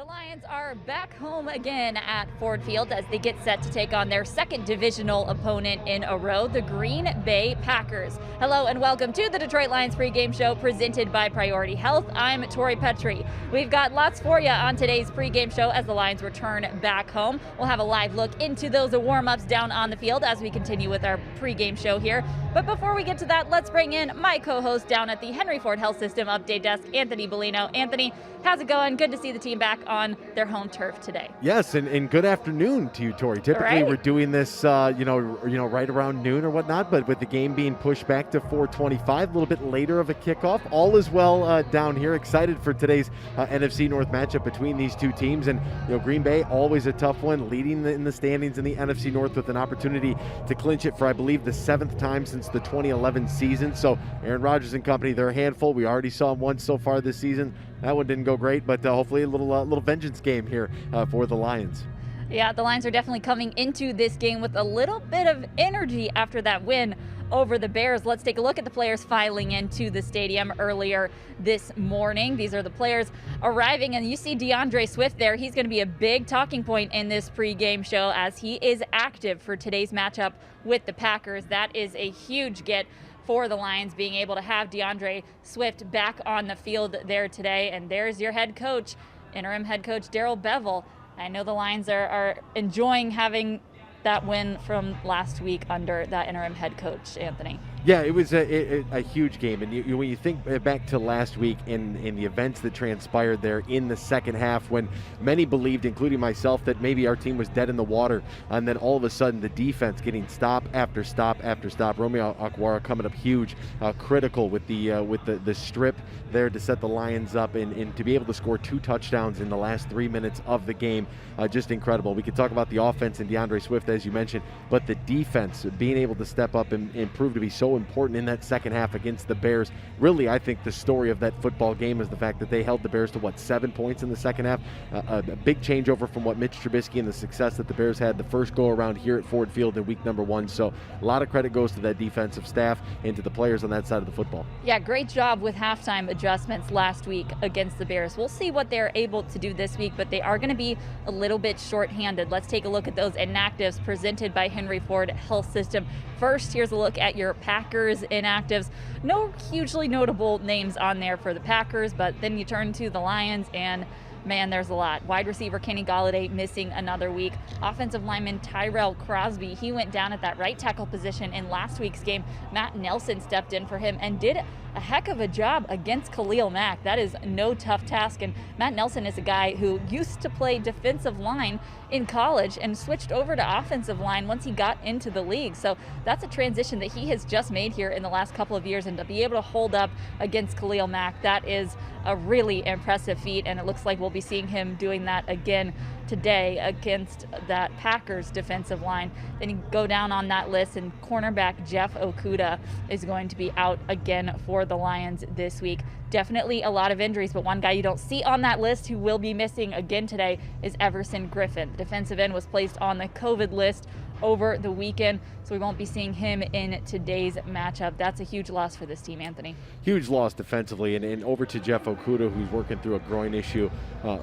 The Lions are back home again at Ford Field as they get set to take on their second divisional opponent in a row, the Green Bay Packers. Hello and welcome to the Detroit Lions pregame show presented by Priority Health. I'm Tori Petry. We've got lots for you on today's pregame show as the Lions return back home. We'll have a live look into those warm-ups down on the field as we continue with our pregame show here. But before we get to that, let's bring in my co-host down at the Henry Ford Health System Update Desk, Anthony Bellino. Anthony, how's it going? Good to see the team back on their home turf today. Yes, and good afternoon to you, Tori. Typically, we're doing this, right around noon or whatnot, but with the game being pushed back to 4:25, a little bit later of a kickoff, all is well down here. Excited for today's NFC North matchup between these two teams, and Green Bay always a tough one, leading in the standings in the NFC North with an opportunity to clinch it for, I believe, the 7th time since the 2011 season. So Aaron Rodgers and company, they're a handful. We already saw them once so far this season. That one didn't go great, but hopefully a little vengeance game here for the Lions. Yeah, the Lions are definitely coming into this game with a little bit of energy after that win over the Bears. Let's take a look at the players filing into the stadium earlier this morning. These are the players arriving, and you see DeAndre Swift there. He's going to be a big talking point in this pregame show as he is active for today's matchup with the Packers. That is a huge get for the Lions, being able to have DeAndre Swift back on the field there today. And there's your head coach, interim head coach Darrell Bevell. I know the Lions are enjoying having that win from last week under that interim head coach, Anthony. Yeah, it was a huge game. And when you think back to last week in the events that transpired there in the second half, when many believed, including myself, that maybe our team was dead in the water, and then all of a sudden the defense getting stop after stop after stop. Romeo Okwara coming up huge, critical with the strip there to set the Lions up and to be able to score 2 touchdowns in the last 3 minutes of the game. Just incredible. We could talk about the offense and DeAndre Swift, as you mentioned, but the defense being able to step up and prove to be so important in that second half against the Bears. Really, I think the story of that football game is the fact that they held the Bears to 7 points in the second half. A big changeover from what Mitch Trubisky and the success that the Bears had the first go around here at Ford Field in week number 1. So a lot of credit goes to that defensive staff and to the players on that side of the football. Yeah, great job with halftime adjustments last week against the Bears. We'll see what they're able to do this week, but they are going to be a little bit shorthanded. Let's take a look at those inactives presented by Henry Ford Health System. First, here's a look at your Packers inactives. No hugely notable names on there for the Packers, but then you turn to the Lions and man, there's a lot. Wide receiver Kenny Golladay missing another week. Offensive lineman Tyrell Crosby, he went down at that right tackle position in last week's game. Matt Nelson stepped in for him and did a heck of a job against Khalil Mack. That is no tough task, and Matt Nelson is a guy who used to play defensive line in college and switched over to offensive line once he got into the league. So that's a transition that he has just made here in the last couple of years, and to be able to hold up against Khalil Mack, that is a really impressive feat, and it looks like we'll be seeing him doing that again today against that Packers defensive line. Then you go down on that list, and cornerback Jeff Okudah is going to be out again for the Lions this week. Definitely a lot of injuries, but one guy you don't see on that list who will be missing again today is Everson Griffin. The defensive end was placed on the COVID list over the weekend, so we won't be seeing him in today's matchup. That's a huge loss for this team, Anthony. Huge loss defensively, and over to Jeff Okudah, who's working through a groin issue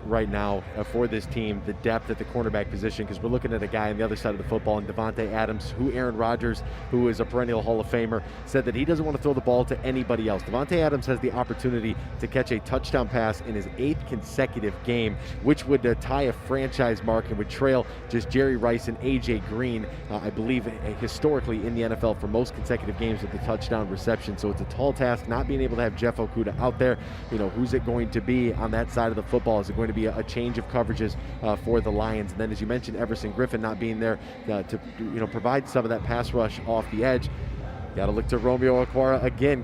right now for this team. The depth at the cornerback position, because we're looking at a guy on the other side of the football, and Davante Adams, who Aaron Rodgers, who is a perennial Hall of Famer, said that he doesn't want to throw the ball to anybody else. Davante Adams has the opportunity to catch a touchdown pass in his 8th consecutive game, which would tie a franchise mark and would trail just Jerry Rice and A.J. Green, I believe, historically in the NFL for most consecutive games with the touchdown reception. So it's a tall task not being able to have Jeff Okudah out there. Who's it going to be on that side of the football? Is it going to be a change of coverages for the Lions? And then, as you mentioned, Everson Griffin not being there to provide some of that pass rush off the edge. Got to look to Romeo Okwara again.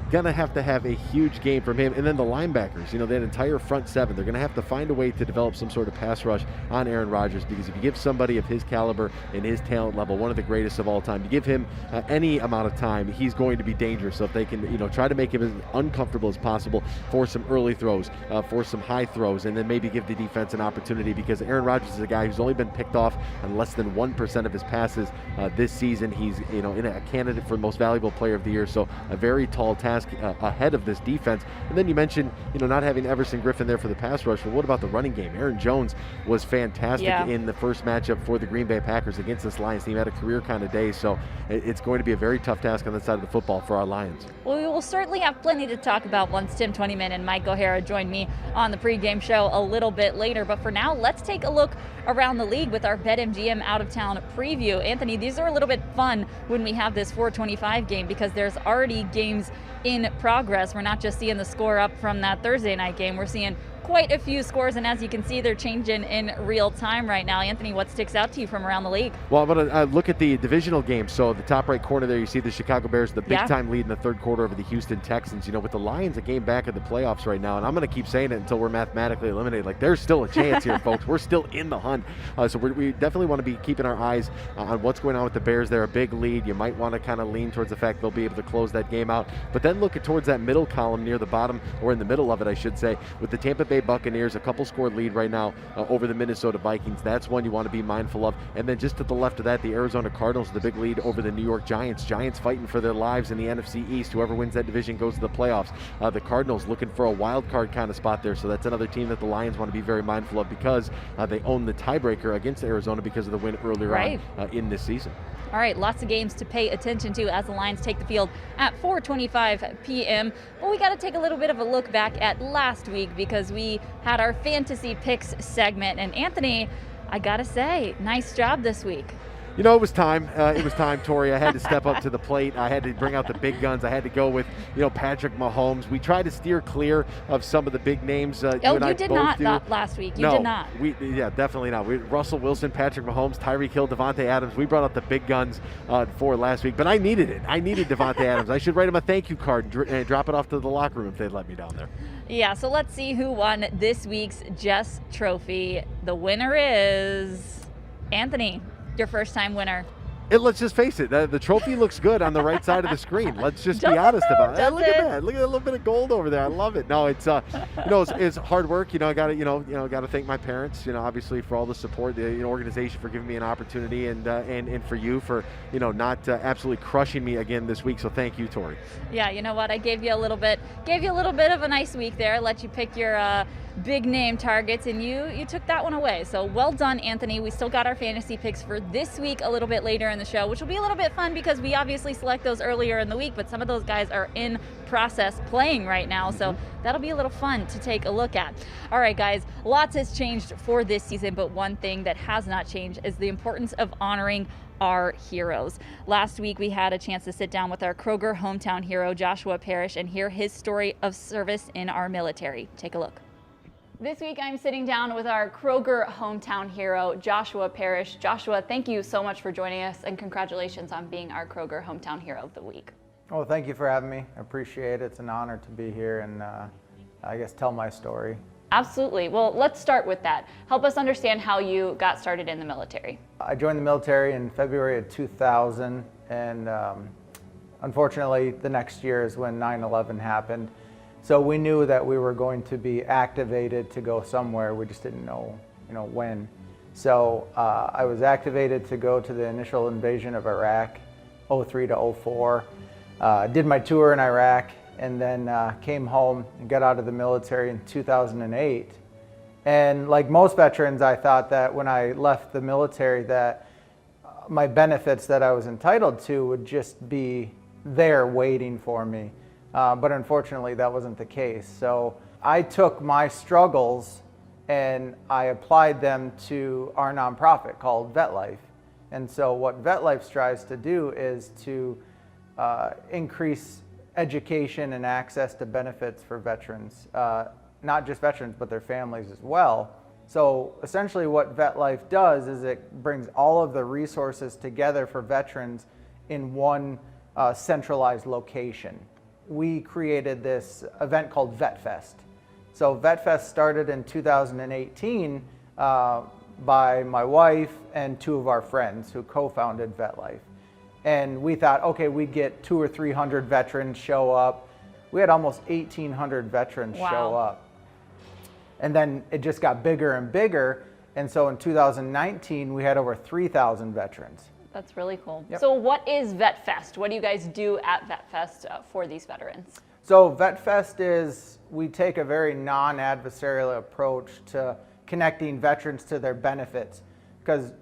Gonna have to have a huge game from him. And then the linebackers, that entire front 7, they're gonna have to find a way to develop some sort of pass rush on Aaron Rodgers, because if you give somebody of his caliber and his talent level, one of the greatest of all time, you give him any amount of time, he's going to be dangerous. So if they can, try to make him as uncomfortable as possible for some early throws, for some high throws, and then maybe give the defense an opportunity, because Aaron Rodgers is a guy who's only been picked off on less than 1% of his passes this season. He's, in a candidate for most valuable player of the year. So a very tall task task ahead of this defense. And then you mentioned, not having Everson Griffin there for the pass rush, but what about the running game? Aaron Jones was fantastic in the first matchup for the Green Bay Packers against this Lions team. Had a career kind of day, so it's going to be a very tough task on that side of the football for our Lions. Well, we will certainly have plenty to talk about once Tim Twentyman and Mike O'Hara join me on the pregame show a little bit later. But for now, let's take a look around the league with our BetMGM out-of-town preview. Anthony, these are a little bit fun when we have this 425 game because there's already games in progress. We're not just seeing the score up from that Thursday night game. We're seeing quite a few scores, and as you can see, they're changing in real time right now. Anthony, what sticks out to you from around the league? Well, I'm going to look at the divisional game. So the top right corner there, you see the Chicago Bears, the big-time lead in the third quarter over the Houston Texans. With the Lions a game back at the playoffs right now, and I'm going to keep saying it until we're mathematically eliminated. Like, there's still a chance here, folks. We're still in the hunt. So we definitely want to be keeping our eyes on what's going on with the Bears. They're a big lead. You might want to kind of lean towards the fact they'll be able to close that game out. But then look towards that middle column near the bottom, or in the middle of it, I should say, with the Tampa Bay Buccaneers, a couple score lead right now over the Minnesota Vikings. That's one you want to be mindful of. And then just to the left of that, the Arizona Cardinals, the big lead over the New York Giants. Giants fighting for their lives in the NFC East. Whoever wins that division goes to the playoffs. The Cardinals looking for a wild card kind of spot there. So that's another team that the Lions want to be very mindful of because they own the tiebreaker against Arizona because of the win earlier on in this season. All right, lots of games to pay attention to as the Lions take the field at 4:25 p.m. Well, we got to take a little bit of a look back at last week because we had our fantasy picks segment. And Anthony, I got to say, nice job this week. It was time. Tori. I had to step up to the plate. I had to bring out the big guns. I had to go with, Patrick Mahomes. We tried to steer clear of some of the big names. You did not last week. You did not. Definitely not. Russell Wilson, Patrick Mahomes, Tyreek Hill, Davante Adams. We brought out the big guns for last week, but I needed it. I needed Davante Adams. I should write him a thank you card and drop it off to the locker room if they'd let me down there. Yeah, so let's see who won this week's Jess Trophy. The winner is Anthony. Your first time winner. Let's just face it. The trophy looks good on the right side of the screen. Let's just be honest about it. Look at that. Look at that little bit of gold over there. I love it. No, it's it's hard work. I got to got to thank my parents. Obviously for all the support, the organization for giving me an opportunity, and for you for not absolutely crushing me again this week. So thank you, Tori. Yeah, you know what? I gave you a little bit of a nice week there. Let you pick your big name targets, and you took that one away. So well done, Anthony. We still got our fantasy picks for this week a little bit later in the show, which will be a little bit fun because we obviously select those earlier in the week, but some of those guys are in process playing right now, so that'll be a little fun to take a look at. All right, guys, lots has changed for this season, but one thing that has not changed is the importance of honoring our heroes. Last week, we had a chance to sit down with our Kroger hometown hero, Joshua Parrish, and hear his story of service in our military. Take a look. This week, I'm sitting down with our Kroger hometown hero, Joshua Parrish. Joshua, thank you so much for joining us, and congratulations on being our Kroger hometown hero of the week. Well, thank you for having me. I appreciate it. It's an honor to be here and I guess tell my story. Absolutely. Well, let's start with that. Help us understand how you got started in the military. I joined the military in February of 2000, and unfortunately, the next year is when 9/11 happened. So we knew that we were going to be activated to go somewhere. We just didn't know, when. So I was activated to go to the initial invasion of Iraq, 03 to 04. Did my tour in Iraq, and then came home and got out of the military in 2008. And like most veterans, I thought that when I left the military that my benefits that I was entitled to would just be there waiting for me. But unfortunately, that wasn't the case. So I took my struggles and I applied them to our nonprofit called VetLife. And so what VetLife strives to do is to increase education and access to benefits for veterans, not just veterans, but their families as well. So essentially what VetLife does is it brings all of the resources together for veterans in one centralized location. We created this event called VetFest. So VetFest started in 2018 by my wife and two of our friends who co-founded VetLife. And we thought, okay, we'd get 200 or 300 veterans show up. We had almost 1,800 veterans show up. And then it just got bigger and bigger. And so in 2019, we had over 3,000 veterans. That's really cool. Yep. So what is VetFest? What do you guys do at VetFest for these veterans? So VetFest is, we take a very non-adversarial approach to connecting veterans to their benefits. Because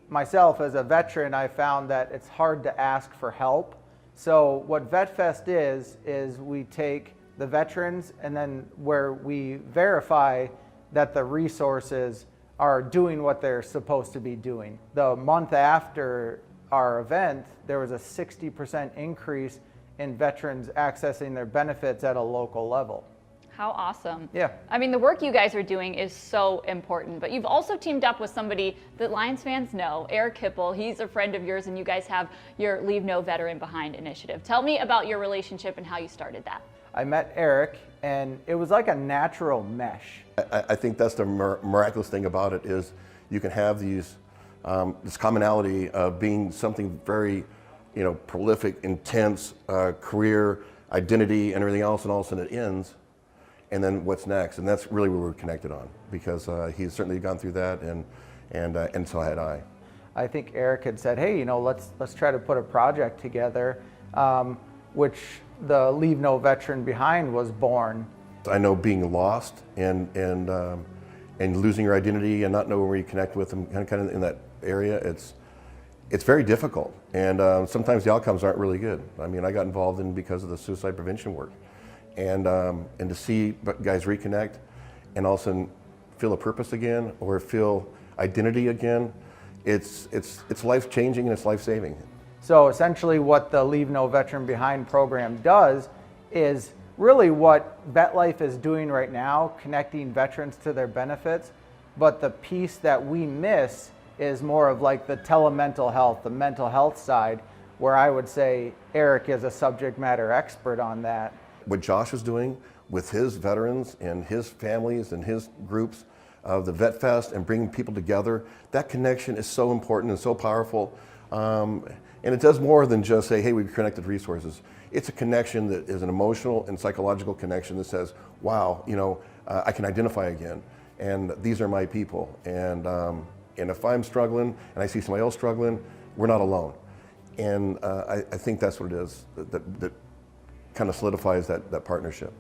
myself as a veteran, I found that it's hard to ask for help. So what VetFest is we take the veterans and then where we verify that the resources are doing what they're supposed to be doing. The month after our event, there was a 60% increase in veterans accessing their benefits at a local level. How awesome. Yeah. I mean, the work you guys are doing is so important, but you've also teamed up with somebody that Lions fans know, Eric Hipple. He's a friend of yours, and you guys have your Leave No Veteran Behind initiative. Tell me about your relationship and how you started that. I met Eric, and it was like a natural mesh. I think that's the miraculous thing about it is you can have these this commonality of being something very, prolific, intense, career, identity, and everything else, and all of a sudden it ends. And then what's next? And that's really where we're connected on, because he's certainly gone through that, and so had I. I think Eric had said, hey, let's try to put a project together, which the Leave No Veteran Behind was born. I know being lost and losing your identity and not knowing where you connect with them, kind of in that area, it's very difficult, and sometimes the outcomes aren't really good. I mean, I got involved in because of the suicide prevention work, and to see guys reconnect and also feel a purpose again or feel identity again, it's life changing and it's life saving. So essentially, what the Leave No Veteran Behind program does is really what VetLife is doing right now, connecting veterans to their benefits. But the piece that we miss is more of like the telemental health, the mental health side, where I would say Eric is a subject matter expert on that. What Josh is doing with his veterans and his families and his groups of the Vet Fest and bringing people together, that connection is so important and so powerful. And it does more than just say, hey, we've connected resources. It's a connection that is an emotional and psychological connection that says, wow, I can identify again. And these are my people. And if I'm struggling and I see somebody else struggling, we're not alone. And I think that's what it is that kind of solidifies that partnership.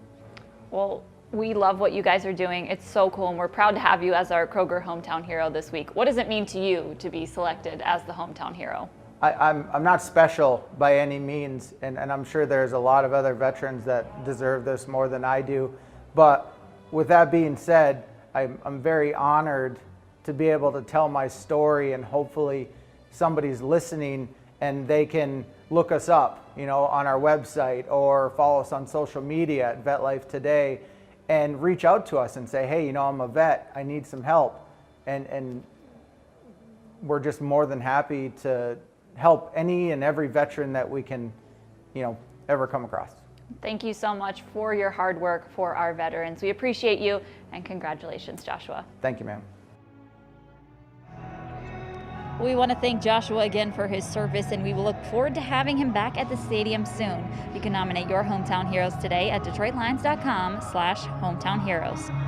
Well, we love what you guys are doing. It's so cool, and we're proud to have you as our Kroger Hometown Hero this week. What does it mean to you to be selected as the Hometown Hero? I'm not special by any means, and I'm sure there's a lot of other veterans that deserve this more than I do. But with that being said, I'm very honored to be able to tell my story, and hopefully somebody's listening and they can look us up, on our website or follow us on social media at VetLife Today and reach out to us and say, hey, I'm a vet, I need some help. And we're just more than happy to help any and every veteran that we can, ever come across. Thank you so much for your hard work for our veterans. We appreciate you, and congratulations, Joshua. Thank you, ma'am. We want to thank Joshua again for his service, and we will look forward to having him back at the stadium soon. You can nominate your hometown heroes today at DetroitLions.com/hometownheroes.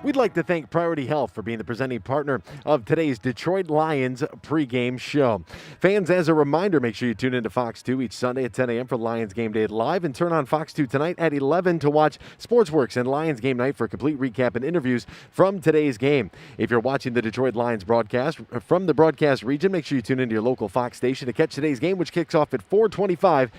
We'd like to thank Priority Health for being the presenting partner of today's Detroit Lions pregame show. Fans, as a reminder, make sure you tune into Fox 2 each Sunday at 10 a.m. for Lions Game Day Live, and turn on Fox 2 tonight at 11 to watch Sportsworks and Lions Game Night for a complete recap and interviews from today's game. If you're watching the Detroit Lions broadcast from the broadcast region, make sure you tune into your local Fox station to catch today's game, which kicks off at 4:25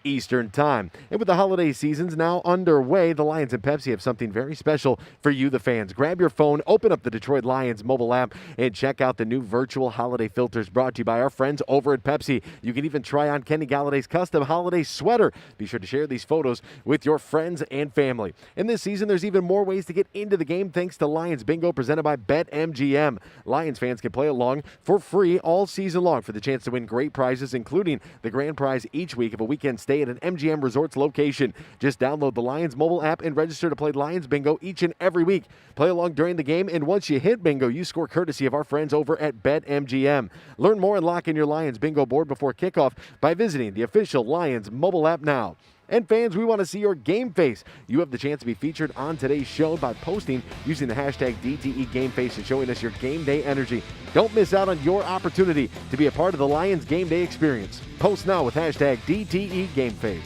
Eastern Time. And with the holiday seasons now underway, the Lions and Pepsi have something very special for you, the fans. Grab your phone, open up the Detroit Lions mobile app, and check out the new virtual holiday filters brought to you by our friends over at Pepsi. You can even try on Kenny Galladay's custom holiday sweater. Be sure to share these photos with your friends and family. And this season, there's even more ways to get into the game thanks to Lions Bingo presented by BetMGM. Lions fans can play along for free all season long for the chance to win great prizes, including the grand prize each week of a weekend stay at an MGM Resorts location. Just download the Lions mobile app and register to play Lions Bingo each and every week. Play along during the game, and once you hit bingo, you score courtesy of our friends over at BetMGM. Learn more and lock in your Lions Bingo board before kickoff by visiting the official Lions mobile app now. And fans, we want to see your game face. You have the chance to be featured on today's show by posting using the hashtag DTE Game Face and showing us your game day energy. Don't miss out on your opportunity to be a part of the Lions game day experience. Post now with hashtag DTE Game Face.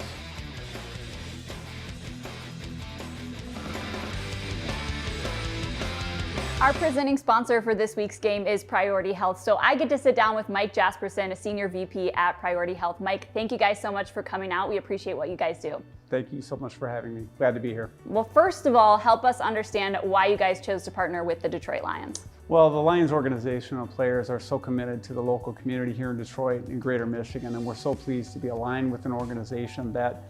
Our presenting sponsor for this week's game is Priority Health. So I get to sit down with Mike Jasperson, a senior VP at Priority Health. Mike, thank you guys so much for coming out. We appreciate what you guys do. Thank you so much for having me. Glad to be here. Well, first of all, help us understand why you guys chose to partner with the Detroit Lions. Well, the Lions organization and players are so committed to the local community here in Detroit and Greater Michigan, and we're so pleased to be aligned with an organization that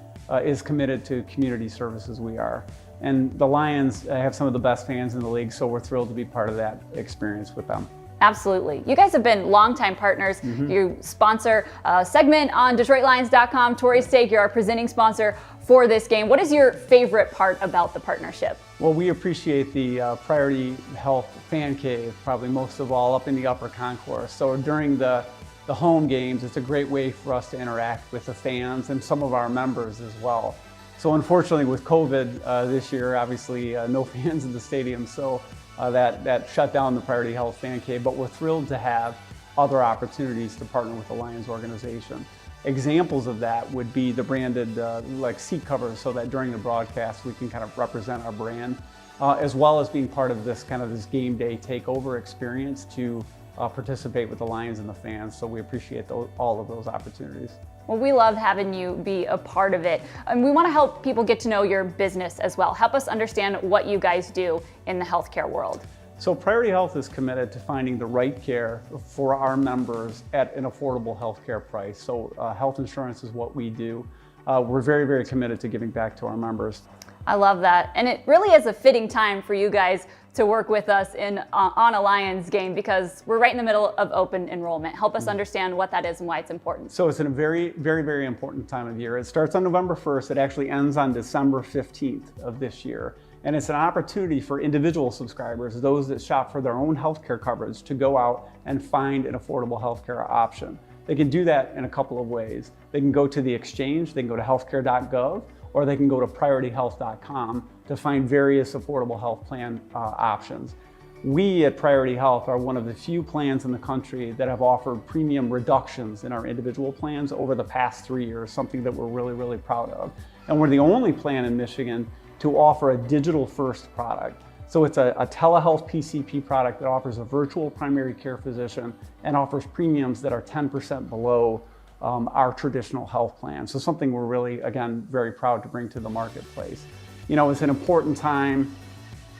is committed to community service as we are. And the Lions have some of the best fans in the league, so we're thrilled to be part of that experience with them. Absolutely. You guys have been longtime partners. You sponsor a segment on DetroitLions.com. Tori Steak, you're our presenting sponsor for this game. What is your favorite part about the partnership? Well, we appreciate the Priority Health Fan Cave, probably most of all, up in the upper concourse. So during the home games, it's a great way for us to interact with the fans and some of our members as well. So unfortunately with COVID this year, obviously no fans in the stadium, so that shut down the Priority Health Fan Cave, but we're thrilled to have other opportunities to partner with the Lions organization. Examples of that would be the branded like seat covers, so that during the broadcast we can kind of represent our brand, as well as being part of this game day takeover experience to participate with the Lions and the fans. So we appreciate all of those opportunities. Well, we love having you be a part of it. And we want to help people get to know your business as well. Help us understand what you guys do in the healthcare world. So Priority Health is committed to finding the right care for our members at an affordable healthcare price. So health insurance is what we do. We're very, very committed to giving back to our members. I love that. And it really is a fitting time for you guys to work with us on a Lions game, because we're right in the middle of open enrollment. Help us understand what that is and why it's important. So it's a very, very, very important time of year. It starts on November 1st. It actually ends on December 15th of this year. And it's an opportunity for individual subscribers, those that shop for their own healthcare coverage, to go out and find an affordable healthcare option. They can do that in a couple of ways. They can go to the exchange, they can go to healthcare.gov, or they can go to priorityhealth.com to find various affordable health plan options. We at Priority Health are one of the few plans in the country that have offered premium reductions in our individual plans over the past 3 years, something that we're really, really proud of. And we're the only plan in Michigan to offer a digital-first product. So it's a telehealth PCP product that offers a virtual primary care physician and offers premiums that are 10% below our traditional health plan. So something we're really, again, very proud to bring to the marketplace. You know, it's an important time,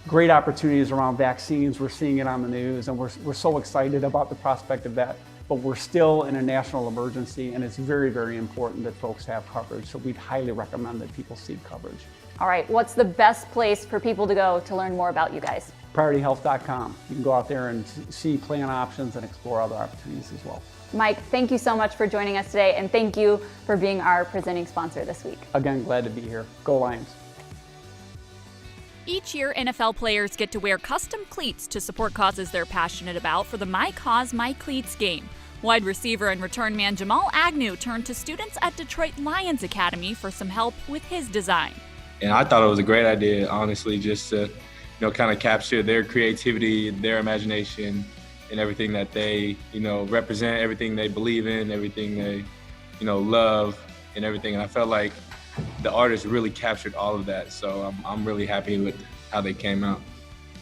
great opportunities around vaccines. We're seeing it on the news, and we're so excited about the prospect of that, but we're still in a national emergency, and it's very, very important that folks have coverage. So we'd highly recommend that people seek coverage. All right, what's the best place for people to go to learn more about you guys? PriorityHealth.com. You can go out there and see plan options and explore other opportunities as well. Mike, thank you so much for joining us today, and thank you for being our presenting sponsor this week. Again, glad to be here. Go Lions. Each year, NFL players get to wear custom cleats to support causes they're passionate about for the My Cause, My Cleats game. Wide receiver and return man Jamal Agnew turned to students at Detroit Lions Academy for some help with his design. And I thought it was a great idea, honestly, just to, kind of capture their creativity, their imagination, and everything that they, represent, everything they believe in, everything they, love, and everything. And I felt like the artist really captured all of that. So I'm really happy with how they came out.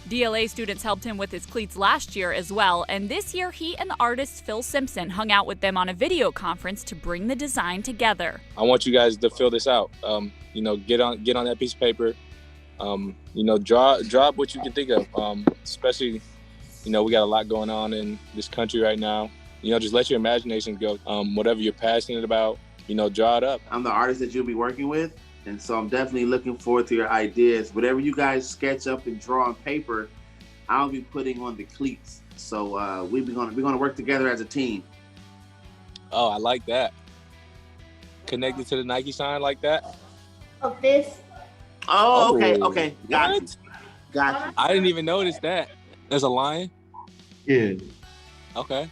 DLA students helped him with his cleats last year as well, and this year he and the artist Phil Simpson hung out with them on a video conference to bring the design together. I want you guys to fill this out. Get on that piece of paper. Draw what you can think of. Especially, we got a lot going on in this country right now. Just let your imagination go. Whatever you're passionate about, draw it up. I'm the artist that you'll be working with, and so I'm definitely looking forward to your ideas. Whatever you guys sketch up and draw on paper, I'll be putting on the cleats. So we're gonna work together as a team. Oh, I like that. Connected to the Nike sign like that? Of this. Oh, okay. Got you. I didn't even notice that. There's a lion? Yeah. Okay.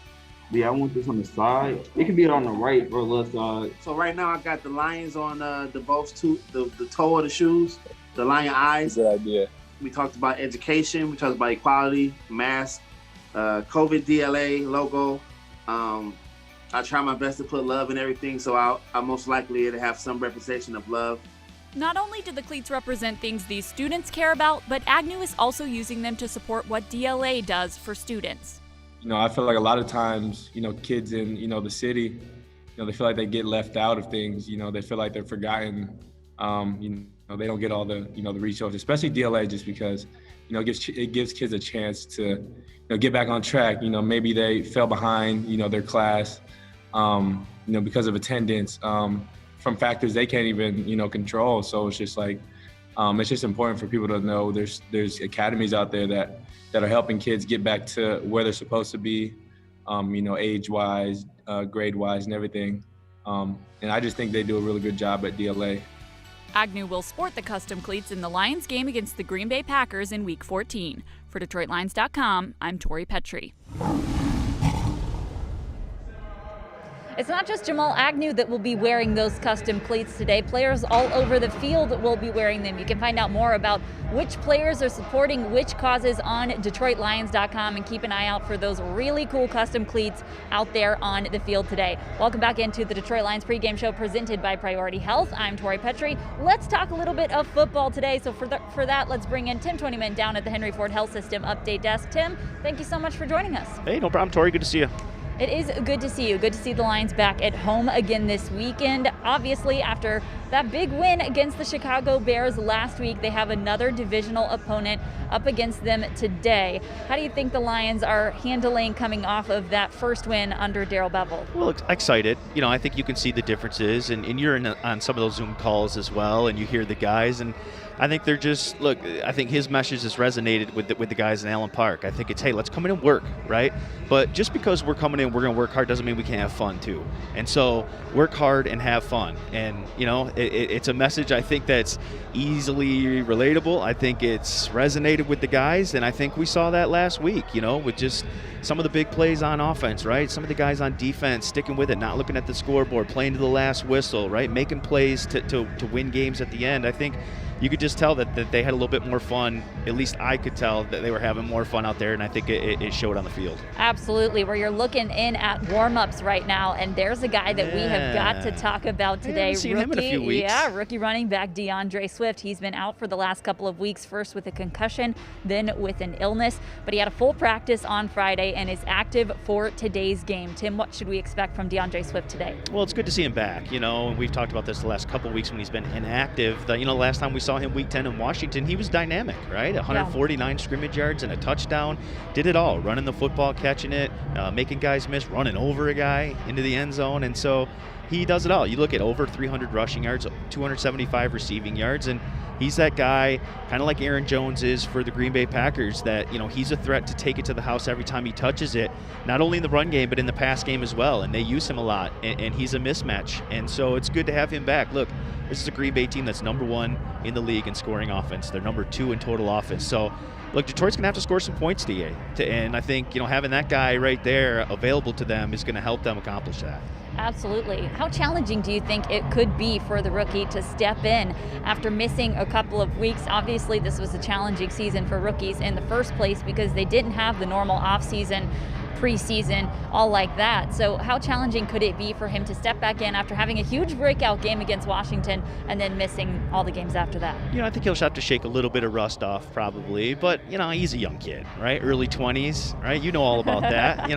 Yeah, I want this on the side. It could be on the right or left side. So right now I got the lions on the toe of the shoes, the lion eyes. Good idea. We talked about education. We talked about equality, mask, COVID DLA logo. I try my best to put love in everything, so I'm most likely to have some representation of love. Not only do the cleats represent things these students care about, but Agnew is also using them to support what DLA does for students. I feel like a lot of times, kids in, the city, they feel like they get left out of things. They feel like they're forgotten. They don't get all the, the resources, especially DLA, just because, it gives kids a chance to, get back on track. Maybe they fell behind, their class, because of attendance, from factors they can't even, control. So it's just like, it's just important for people to know there's academies out there that are helping kids get back to where they're supposed to be, age-wise, grade-wise and everything. And I just think they do a really good job at DLA. Agnew will sport the custom cleats in the Lions game against the Green Bay Packers in Week 14. For DetroitLions.com, I'm Tori Petry. It's not just Jamal Agnew that will be wearing those custom cleats today. Players all over the field will be wearing them. You can find out more about which players are supporting which causes on DetroitLions.com, and keep an eye out for those really cool custom cleats out there on the field today. Welcome back into the Detroit Lions pregame show presented by Priority Health. I'm Tori Petry. Let's talk a little bit of football today. So for that, let's bring in Tim Twentyman down at the Henry Ford Health System update desk. Tim, thank you so much for joining us. Hey, no problem, Tori. Good to see you. It is good to see you. Good to see the Lions back at home again this weekend. Obviously, after that big win against the Chicago Bears last week, they have another divisional opponent up against them today. How do you think the Lions are handling coming off of that first win under Darrell Bevell? Well, excited. I think you can see the differences, and you're on some of those Zoom calls as well, and you hear the guys, and I think they're just, I think his message has resonated with the guys in Allen Park. I think it's, hey, let's come in and work, right? But just because we're coming in, we're going to work hard doesn't mean we can't have fun too. And so work hard and have fun. And, it's a message I think that's easily relatable. I think it's resonated with the guys, and I think we saw that last week, with just some of the big plays on offense, right? Some of the guys on defense sticking with it, not looking at the scoreboard, playing to the last whistle, right? Making plays to win games at the end. I think you could just tell that they had a little bit more fun. At least I could tell that they were having more fun out there, and I think it showed on the field. Absolutely, where you're looking in at warmups right now, and there's a guy that we have got to talk about today. I haven't seen him in a few weeks. Yeah, rookie running back DeAndre Swift. He's been out for the last couple of weeks, first with a concussion, then with an illness, but he had a full practice on Friday and is active for today's game. Tim, what should we expect from DeAndre Swift today? Well, it's good to see him back. We've talked about this the last couple of weeks when he's been inactive. Last time we saw him week 10 in Washington, he was dynamic, right? 149 scrimmage yards and a touchdown. Did it all, running the football, catching it, making guys miss, running over a guy into the end zone. And so he does it all. You look at over 300 rushing yards, 275 receiving yards, and he's that guy, kind of like Aaron Jones is for the Green Bay Packers, that, he's a threat to take it to the house every time he touches it, not only in the run game, but in the pass game as well. And they use him a lot, and he's a mismatch. And so it's good to have him back. Look, this is a Green Bay team that's number 1 in the league in scoring offense. They're number 2 in total offense. So, look, Detroit's going to have to score some points today. And I think, having that guy right there available to them is going to help them accomplish that. Absolutely. How challenging do you think it could be for the rookie to step in after missing a couple of weeks? Obviously, this was a challenging season for rookies in the first place because they didn't have the normal offseason, preseason, all like that. So how challenging could it be for him to step back in after having a huge breakout game against Washington and then missing all the games after that? I think he'll have to shake a little bit of rust off probably, but he's a young kid, right? Early 20s, right? You know all about that.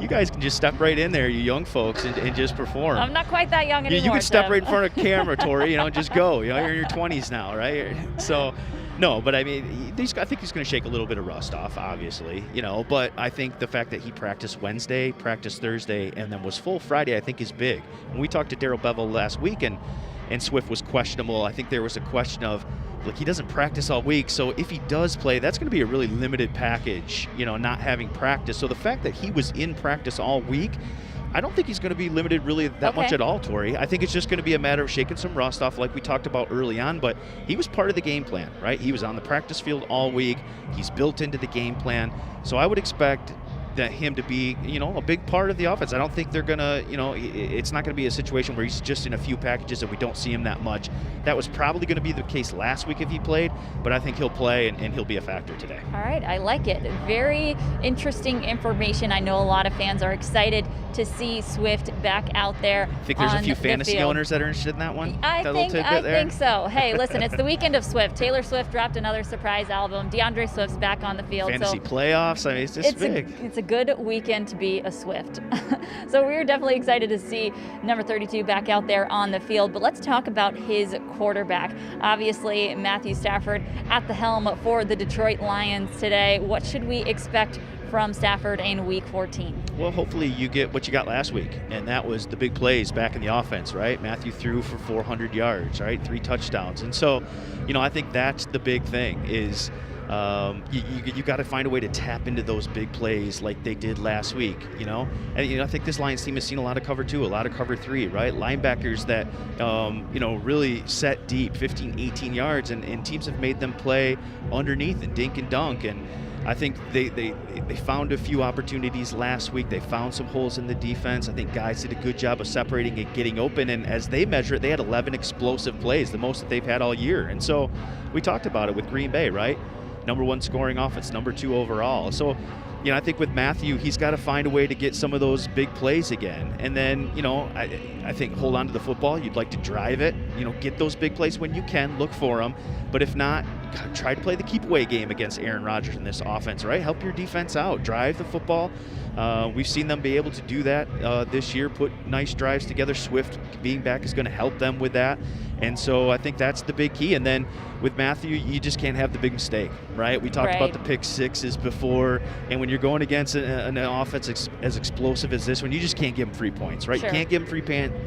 You guys can just step right in there, you young folks, and just perform. I'm not quite that young anymore. You can step right in front of camera, Tori, just go. You're in your 20s now, right? So, no, but I mean, I think he's going to shake a little bit of rust off, obviously, but I think the fact that he practiced Wednesday, practiced Thursday, and then was full Friday, I think is big. When we talked to Darrell Bevell last week and Swift was questionable, I think there was a question of, look, he doesn't practice all week, so if he does play, that's going to be a really limited package, not having practice. So the fact that he was in practice all week, I don't think he's going to be limited really that much at all, Tori. I think it's just going to be a matter of shaking some rust off like we talked about early on, but he was part of the game plan, right? He was on the practice field all week. He's built into the game plan. So I would expect him to be, a big part of the offense. I don't think they're going to, it's not going to be a situation where he's just in a few packages and we don't see him that much. That was probably going to be the case last week if he played, but I think he'll play and he'll be a factor today. All right, I like it. Very interesting information. I know a lot of fans are excited to see Swift back out there. I think there's a few the fantasy field. owners that are interested in that one. I think so. Hey, listen, it's the weekend of Swift. Taylor Swift dropped another surprise album. DeAndre Swift's back on the field. Fantasy playoffs. I mean, it's just big. It's a good weekend to be a Swift. So we're definitely excited to see number 32 back out there on the field. But let's talk about his quarterback. Obviously, Matthew Stafford at the helm for the Detroit Lions today. What should we expect from Stafford in Week 14? Well, hopefully you get what you got last week, and that was the big plays back in the offense, right? Matthew threw for 400 yards, right? 3 touchdowns. And so, I think that's the big thing is you got to find a way to tap into those big plays like they did last week, And, I think this Lions team has seen a lot of cover 2, a lot of cover 3, right? Linebackers that, really set deep, 15, 18 yards, and teams have made them play underneath and dink and dunk. And I think they found a few opportunities last week. They found some holes in the defense. I think guys did a good job of separating and getting open. And as they measure it, they had 11 explosive plays, the most that they've had all year. And so we talked about it with Green Bay, right? Number 1 scoring offense, number 2 overall. So, I think with Matthew, he's got to find a way to get some of those big plays again. And then, I think hold on to the football. You'd like to drive it, get those big plays when you can, look for them. But if not, try to play the keep away game against Aaron Rodgers in this offense, right? Help your defense out, drive the football. We've seen them be able to do that this year, put nice drives together. Swift being back is going to help them with that. And so I think that's the big key. And then with Matthew, you just can't have the big mistake, right? We talked about the pick sixes before, and when you're going against an offense as explosive as this one, you just can't give him free points, right? Sure. You can't give him free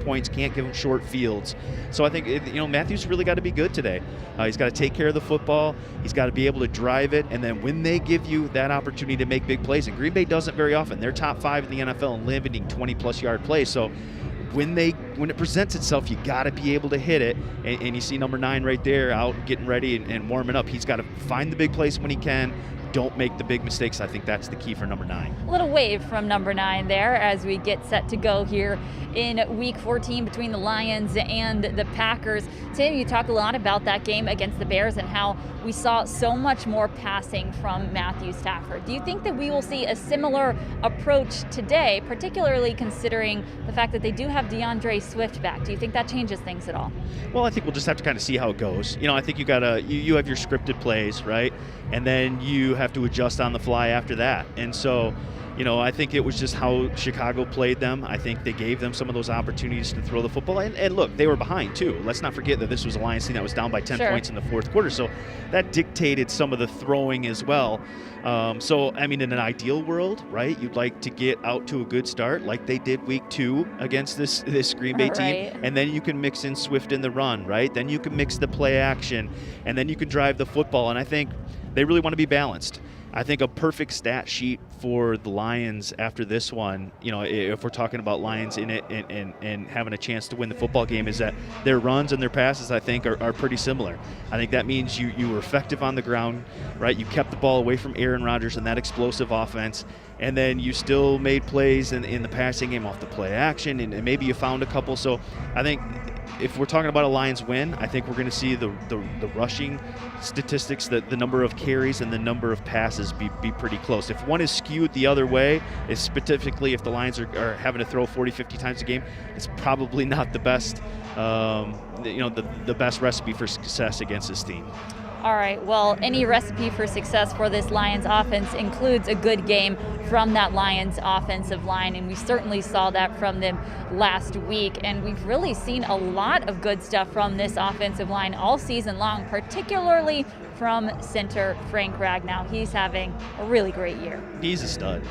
points, can't give him short fields. So I think, Matthew's really got to be good today. He's got to take care of the football. He's got to be able to drive it. And then when they give you that opportunity to make big plays, and Green Bay doesn't very often, they're top 5 in the NFL in limiting 20-plus yard plays. So when it presents itself, you got to be able to hit it. And you see number 9 right there out getting ready and warming up. He's got to find the big place when he can. Don't make the big mistakes. I think that's the key for number 9. A little wave from number 9 there as we get set to go here in Week 14 between the Lions and the Packers. Tim, you talk a lot about that game against the Bears and how we saw so much more passing from Matthew Stafford. Do you think that we will see a similar approach today, particularly considering the fact that they do have DeAndre Swift back? Do you think that changes things at all? Well, I think we'll just have to kind of see how it goes. I think you have your scripted plays, right? And then you have to adjust on the fly after that. And so, I think it was just how Chicago played them. I think they gave them some of those opportunities to throw the football. And look, they were behind too. Let's not forget that this was a Lions team that was down by 10 points in the fourth quarter. So that dictated some of the throwing as well. So, in an ideal world, right, you'd like to get out to a good start like they did week 2 against this Green Bay team. And then you can mix in Swift in the run, right? Then you can mix the play action, and then you can drive the football. And I think they really want to be balanced. I think a perfect stat sheet for the Lions after this one, if we're talking about Lions in it and having a chance to win the football game, is that their runs and their passes, I think, are pretty similar. I think that means you were effective on the ground, right? You kept the ball away from Aaron Rodgers and that explosive offense, and then you still made plays in the passing game off the play action, and maybe you found a couple. So I think if we're talking about a Lions win, I think we're going to see the rushing statistics, the number of carries and the number of passes be pretty close. If one is skewed the other way, is specifically if the Lions are having to throw 40, 50 times a game, it's probably not the best, the best recipe for success against this team. All right, well, any recipe for success for this Lions offense includes a good game from that Lions offensive line, and we certainly saw that from them last week. And we've really seen a lot of good stuff from this offensive line all season long, particularly from center Frank Ragnow. He's having a really great year. He's a stud.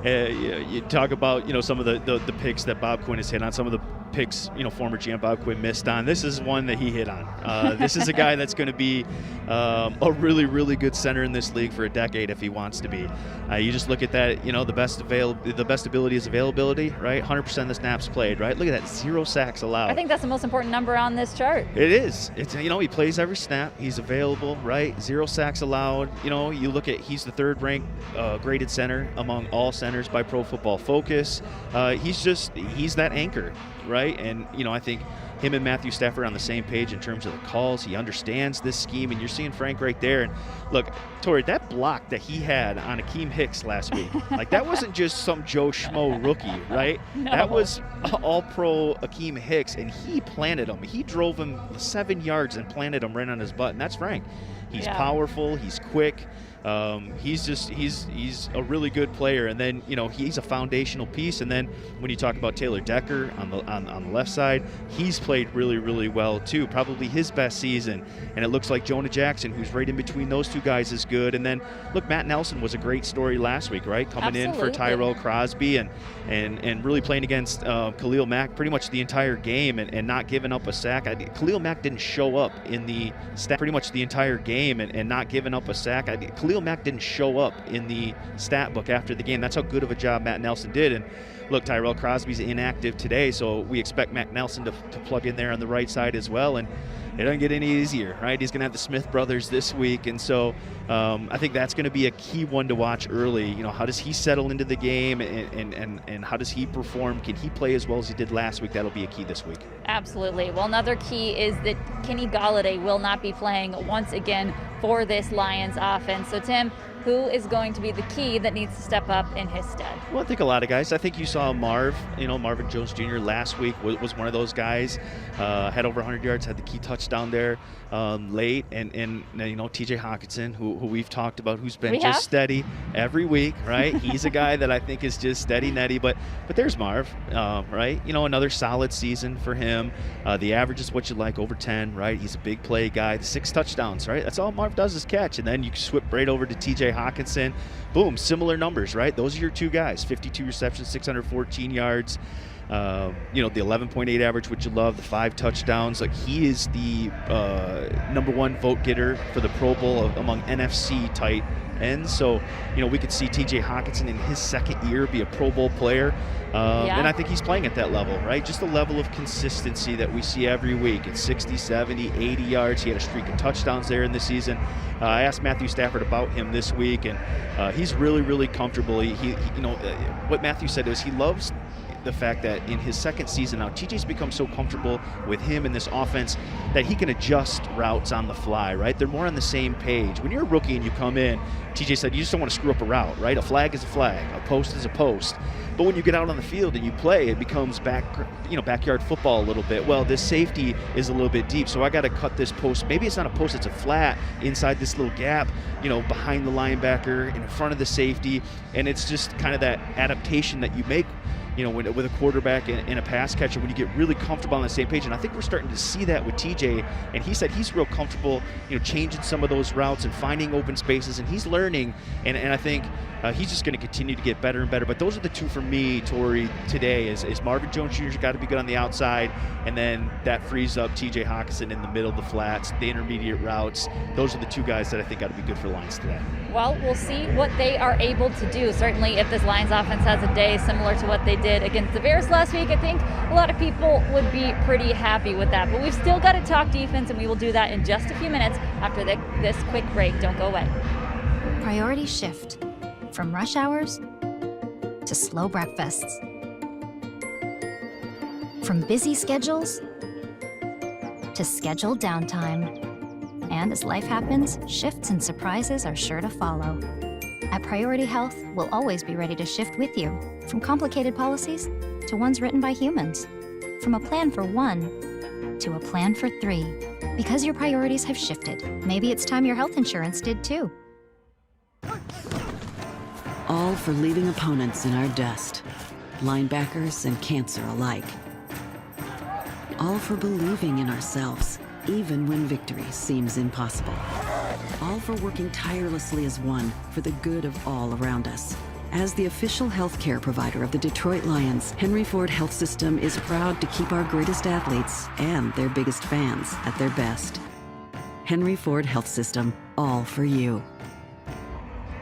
You talk about, some of the picks that Bob Quinn has hit on, some of the picks, former GM Bob Quinn missed on. This is one that he hit on. This is a guy that's going to be a really, really good center in this league for a decade if he wants to be. You just look at that, the best ability is availability, right? 100% of the snaps played, right? Look at that, 0 sacks allowed. I think that's the most important number on this chart. It is. It's, he plays every snap. He's available, right? 0 sacks allowed. You look at, he's the 3rd ranked graded center among all centers by Pro Football Focus. He's that anchor, right? And, I think him and Matthew Stafford on the same page in terms of the calls. He understands this scheme, and you're seeing Frank right there. And look, Tori, that block that he had on Akeem Hicks last week, like that wasn't just some Joe Schmo rookie, right? No. That was all-pro Akeem Hicks, and he planted him. He drove him 7 yards and planted him right on his butt, and that's Frank. He's powerful, he's quick. He's a really good player, and then he's a foundational piece. And then when you talk about Taylor Decker on the left side, he's played really, really well too. Probably his best season. And it looks like Jonah Jackson, who's right in between those two guys, is good. And then look, Matt Nelson was a great story last week, right? Coming in for Tyrell Crosby and really playing against Khalil Mack pretty much the entire game and not giving up a sack. Khalil Mack didn't show up in the stat pretty much the entire game and not giving up a sack. Khalil Mack didn't show up in the stat book after the game. That's how good of a job Matt Nelson did. And look, Tyrell Crosby's inactive today, so we expect Matt Nelson to plug in there on the right side as well. And it doesn't get any easier, right? He's going to have the Smith brothers this week, and so I think that's going to be a key one to watch early. How does he settle into the game, and how does he perform? Can he play as well as he did last week? That'll be a key this week. Absolutely. Well, another key is that Kenny Golladay will not be playing once again for this Lions offense. So, Tim, who is going to be the key that needs to step up in his stead? Well, I think a lot of guys. I think you saw Marvin Jones Jr. last week was one of those guys. Had over 100 yards, had the key touchdown there late. And TJ Hawkinson, who we've talked about, who's been steady every week, right? He's a guy that I think is just steady, netty. But there's Marv, right? Another solid season for him. The average is what you like, over 10, right? He's a big play guy. The 6 touchdowns, right? That's all Marv does is catch. And then you swip right over to TJ Hawkinson. Boom, similar numbers, right? Those are your two guys. 52 receptions, 614 yards. The 11.8 average, which you love, the 5 touchdowns. Like, he is the number 1 vote getter for the Pro Bowl among NFC tight ends. So, we could see TJ Hawkinson in his second year be a Pro Bowl player. And I think he's playing at that level, right? Just the level of consistency that we see every week. It's 60, 70, 80 yards. He had a streak of touchdowns there in the season. I asked Matthew Stafford about him this week, and he's really, really comfortable. He what Matthew said is he loves the fact that in his second season now, TJ's become so comfortable with him in this offense that he can adjust routes on the fly, right? They're more on the same page. When you're a rookie and you come in, TJ said, you just don't want to screw up a route, right? A flag is a flag, a post is a post. But when you get out on the field and you play, it becomes backyard football a little bit. Well, this safety is a little bit deep, so I got to cut this post. Maybe it's not a post, it's a flat inside this little gap, behind the linebacker, in front of the safety. And it's just kind of that adaptation that you make with a quarterback and a pass catcher when you get really comfortable on the same page. And I think we're starting to see that with TJ. And he said he's real comfortable, changing some of those routes and finding open spaces. And he's learning. And I think he's just going to continue to get better and better. But those are the two for me, Tori, today is Marvin Jones Jr.'s got to be good on the outside. And then that frees up TJ Hawkinson in the middle of the flats, the intermediate routes. Those are the two guys that I think got to be good for the Lions today. Well, we'll see what they are able to do. Certainly, if this Lions offense has a day similar to what they did against the Bears last week, I think a lot of people would be pretty happy with that. But we've still got to talk defense, and we will do that in just a few minutes after this quick break. Don't go away. Priority shift from rush hours to slow breakfasts, from busy schedules to scheduled downtime. And as life happens, shifts and surprises are sure to follow. At Priority Health, we'll always be ready to shift with you, from complicated policies to ones written by humans, from a plan for 1 to a plan for 3. Because your priorities have shifted, maybe it's time your health insurance did too. All for leaving opponents in our dust, linebackers and cancer alike. All for believing in ourselves, even when victory seems impossible. All for working tirelessly as one for the good of all around us. As the official healthcare provider of the Detroit Lions, Henry Ford Health System is proud to keep our greatest athletes and their biggest fans at their best. Henry Ford Health System, all for you.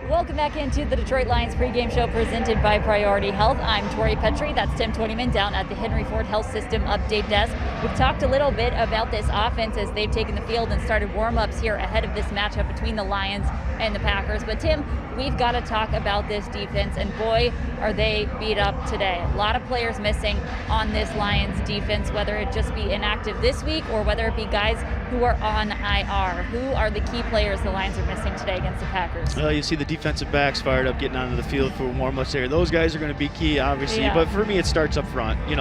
Welcome back into the Detroit Lions pregame show presented by Priority Health. I'm Tori Petry. That's Tim Twentyman down at the Henry Ford Health System update desk. We've talked a little bit about this offense as they've taken the field and started warm-ups here ahead of this matchup between the Lions and the Packers. But Tim, we've got to talk about this defense. And boy, are they beat up today? A lot of players missing on this Lions defense, whether it just be inactive this week or whether it be guys who are on IR. Who are the key players the Lions are missing today against the Packers? Well, you see the defensive backs fired up, getting onto the field for warm-ups there. Those guys are going to be key, obviously. Yeah. But for me, it starts up front. You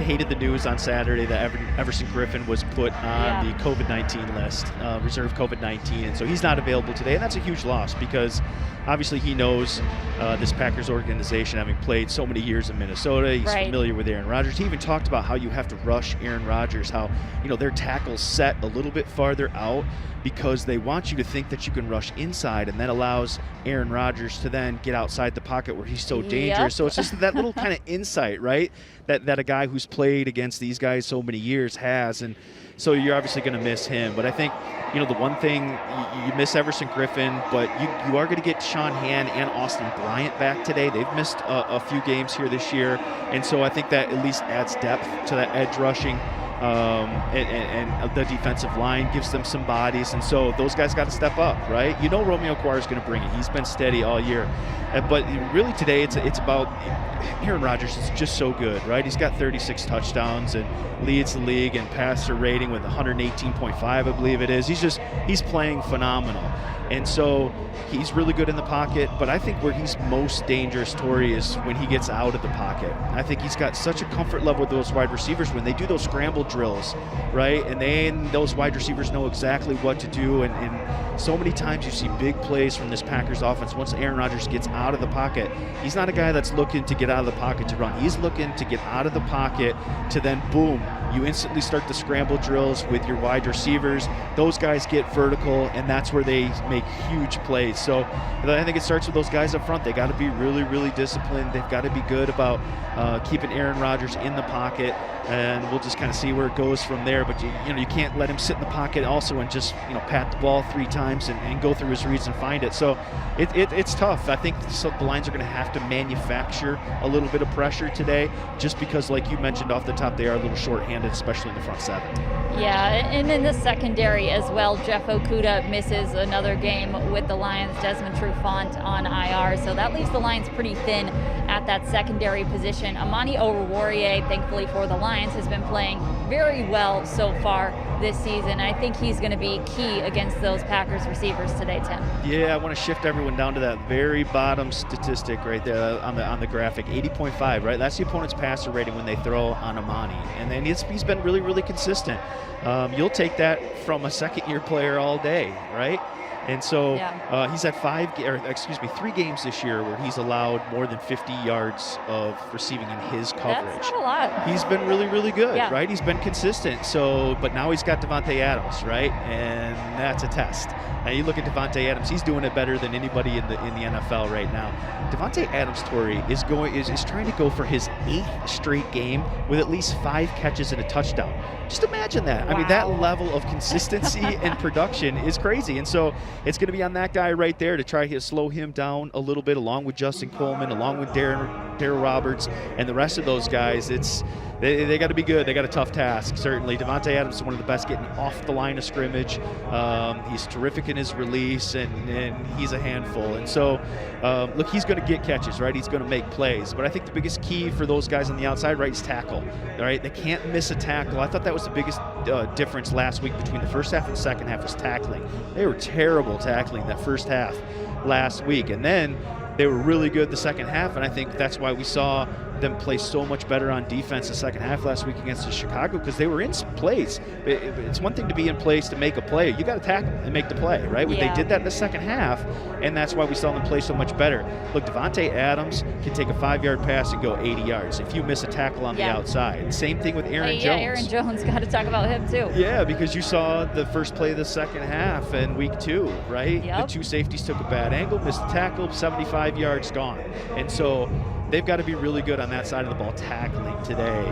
hated the news on Saturday that Everson Griffin was put on the COVID-19 list, reserve COVID-19, and so he's not available today. And that's a huge loss because obviously he knows this Packers organization, having played so many years in Minnesota. He's familiar with Aaron Rodgers. He even talked about how you have to rush Aaron Rodgers, how their tackles set a little bit farther out because they want you to think that you can rush inside, and that allows Aaron Rodgers to then get outside the pocket where he's so dangerous. So it's just that little kind of insight, right, that a guy who's played against these guys so many years has. And so you're obviously going to miss him. But I think, the one thing, you miss Everson Griffin, but you are going to get Sean Hand and Austin Bryant back today. They've missed a few games here this year. And so I think that at least adds depth to that edge rushing. And the defensive line gives them some bodies, and so those guys got to step up, right? Romeo Okwara is going to bring it. He's been steady all year, but really today it's about Aaron Rodgers is just so good, right? He's got 36 touchdowns and leads the league in passer rating with 118.5, I believe it is. He's playing phenomenal. And so he's really good in the pocket, but I think where he's most dangerous, Tori, is when he gets out of the pocket. I think he's got such a comfort level with those wide receivers when they do those scramble drills, right? And those wide receivers know exactly what to do. And so many times you see big plays from this Packers offense. Once Aaron Rodgers gets out of the pocket, he's not a guy that's looking to get out of the pocket to run. He's looking to get out of the pocket to then, boom, you instantly start the scramble drills with your wide receivers. Those guys get vertical, and that's where they make huge plays. So I think it starts with those guys up front. They got to be really, really disciplined. They've got to be good about keeping Aaron Rodgers in the pocket, and we'll just kind of see where it goes from there. But you can't let him sit in the pocket also and just pat the ball 3 times and go through his reads and find it. So it's tough. I think the Lions are going to have to manufacture a little bit of pressure today, just because, like you mentioned off the top, they are a little short-handed, especially in the front 7. Yeah, and in the secondary as well, Jeff Okudah misses another game with the Lions. Desmond Trufant on IR, so that leaves the Lions pretty thin at that secondary position. Amani Oruwariye, thankfully for the Lions, has been playing very well so far this season. I think he's going to be key against those Packers receivers today, Tim. Yeah, I want to shift everyone down to that very bottom statistic right there on the graphic, 80.5, right? That's the opponent's passer rating when they throw on Amani, and then he's been really, really consistent. You'll take that from a second-year player all day, right? And so he's had 3 games this year where he's allowed more than 50 yards of receiving in his coverage. That's not a lot. He's been really, really good, right? He's been consistent. So, but now he's got Davante Adams, right? And that's a test. Now you look at Davante Adams; he's doing it better than anybody in the NFL right now. Davante Adams, Tori, is trying to go for his 8th straight game with at least 5 catches and a touchdown. Just imagine that. Wow. I mean, that level of consistency and production is crazy. And so it's going to be on that guy right there to try to slow him down a little bit, along with Justin Coleman, along with Darryl Roberts, and the rest of those guys. They got to be good. They got a tough task, certainly. Davante Adams is one of the best getting off the line of scrimmage. He's terrific in his release, and he's a handful. And so, look, he's going to get catches, right? He's going to make plays. But I think the biggest key for those guys on the outside, right, is tackle. All right, they can't miss a tackle. I thought that was the biggest difference last week between the first half and the second half was tackling. They were terrible tackling that first half last week. And then they were really good the second half, and I think that's why we saw them play so much better on defense the second half last week against Chicago, because they were in place. It's one thing to be in place to make a play. You got to tackle and make the play, right? Yeah. They did that in the second half, and that's why we saw them play so much better. Look, Davante Adams can take a 5-yard pass and go 80 yards if you miss a tackle on the outside. Same thing with Aaron Jones. Yeah, Aaron Jones, got to talk about him too. Yeah, because you saw the first play of the second half in week 2, right? Yep. The 2 safeties took a bad angle, missed a tackle, 75 yards gone. And so they've got to be really good on that side of the ball tackling today.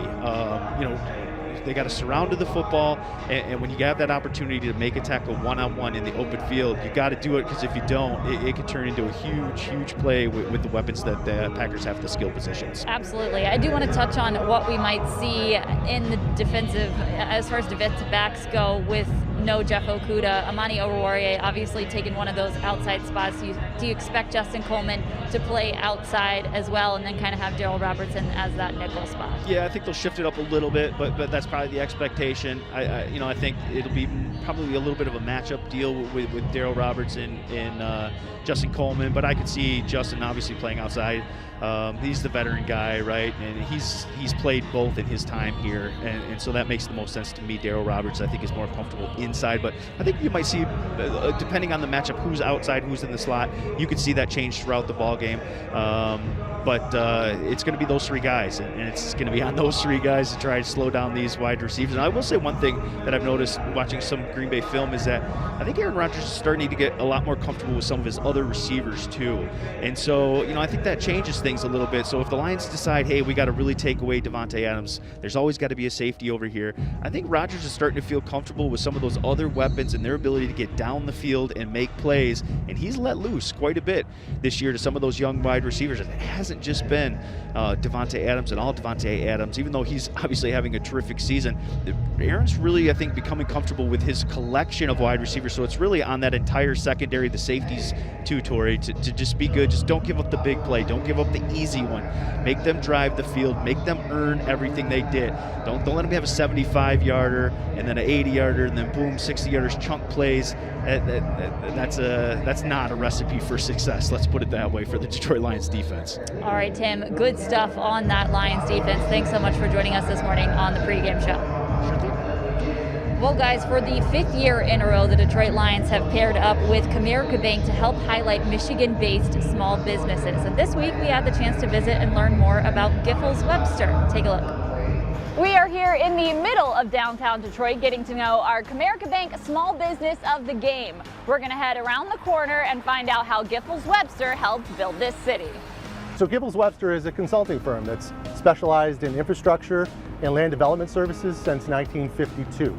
They got to surround to the football, and when you have that opportunity to make a tackle one-on-one in the open field, you got to do it, because if you don't, it could turn into a huge, huge play with the weapons that the Packers have at the skill positions. Absolutely. I do want to touch on what we might see in the defensive, as far as defensive backs go, with no Jeff Okudah. Amani Oruwariye obviously taking one of those outside spots. Do you expect Justin Coleman to play outside as well, and then kind of have Daryl Robertson as that nickel spot? Yeah, I think they'll shift it up a little bit, but that's probably the expectation. I think it'll be probably a little bit of a matchup deal with Daryl Robertson and Justin Coleman, but I could see Justin obviously playing outside. He's the veteran guy, right? And he's played both in his time here, and so that makes the most sense to me. Daryl Roberts, I think, is more comfortable inside, but I think you might see, depending on the matchup, who's outside, who's in the slot. You could see that change throughout the ball game. But it's going to be those three guys, and it's going to be on those three guys to try to slow down these wide receivers. And I will say one thing that I've noticed watching some Green Bay film is that I think Aaron Rodgers is starting to get a lot more comfortable with some of his other receivers too. And so, I think that changes things a little bit. So if the Lions decide, hey, we got to really take away Davante Adams, there's always got to be a safety over here. I think Rodgers is starting to feel comfortable with some of those other weapons and their ability to get down the field and make plays. And he's let loose quite a bit this year to some of those young wide receivers. It hasn't just been Davante Adams and all Davante Adams, even though he's obviously having a terrific season. Aaron's really, I think, becoming comfortable with his collection of wide receivers. So it's really on that entire secondary, the safeties too, Tori, to just be good. Just don't give up the big play. Don't give up the easy one. Make them drive the field. Make them earn everything they did. Don't let them have a 75-yarder and then an 80-yarder and then boom, 60-yarders, chunk plays. That's not a recipe for success. Let's put it that way for the Detroit Lions defense. All right, Tim, good stuff on that Lions defense. Thanks so much for joining us this morning on the pregame show. Sure thing. Well, guys, for the 5th year in a row, the Detroit Lions have paired up with Comerica Bank to help highlight Michigan-based small businesses. And this week, we had the chance to visit and learn more about Giffords-Webster. Take a look. We are here in the middle of downtown Detroit getting to know our Comerica Bank Small Business of the Game. We're going to head around the corner and find out how Giffords-Webster helped build this city. So Giffords-Webster is a consulting firm that's specialized in infrastructure and land development services since 1952.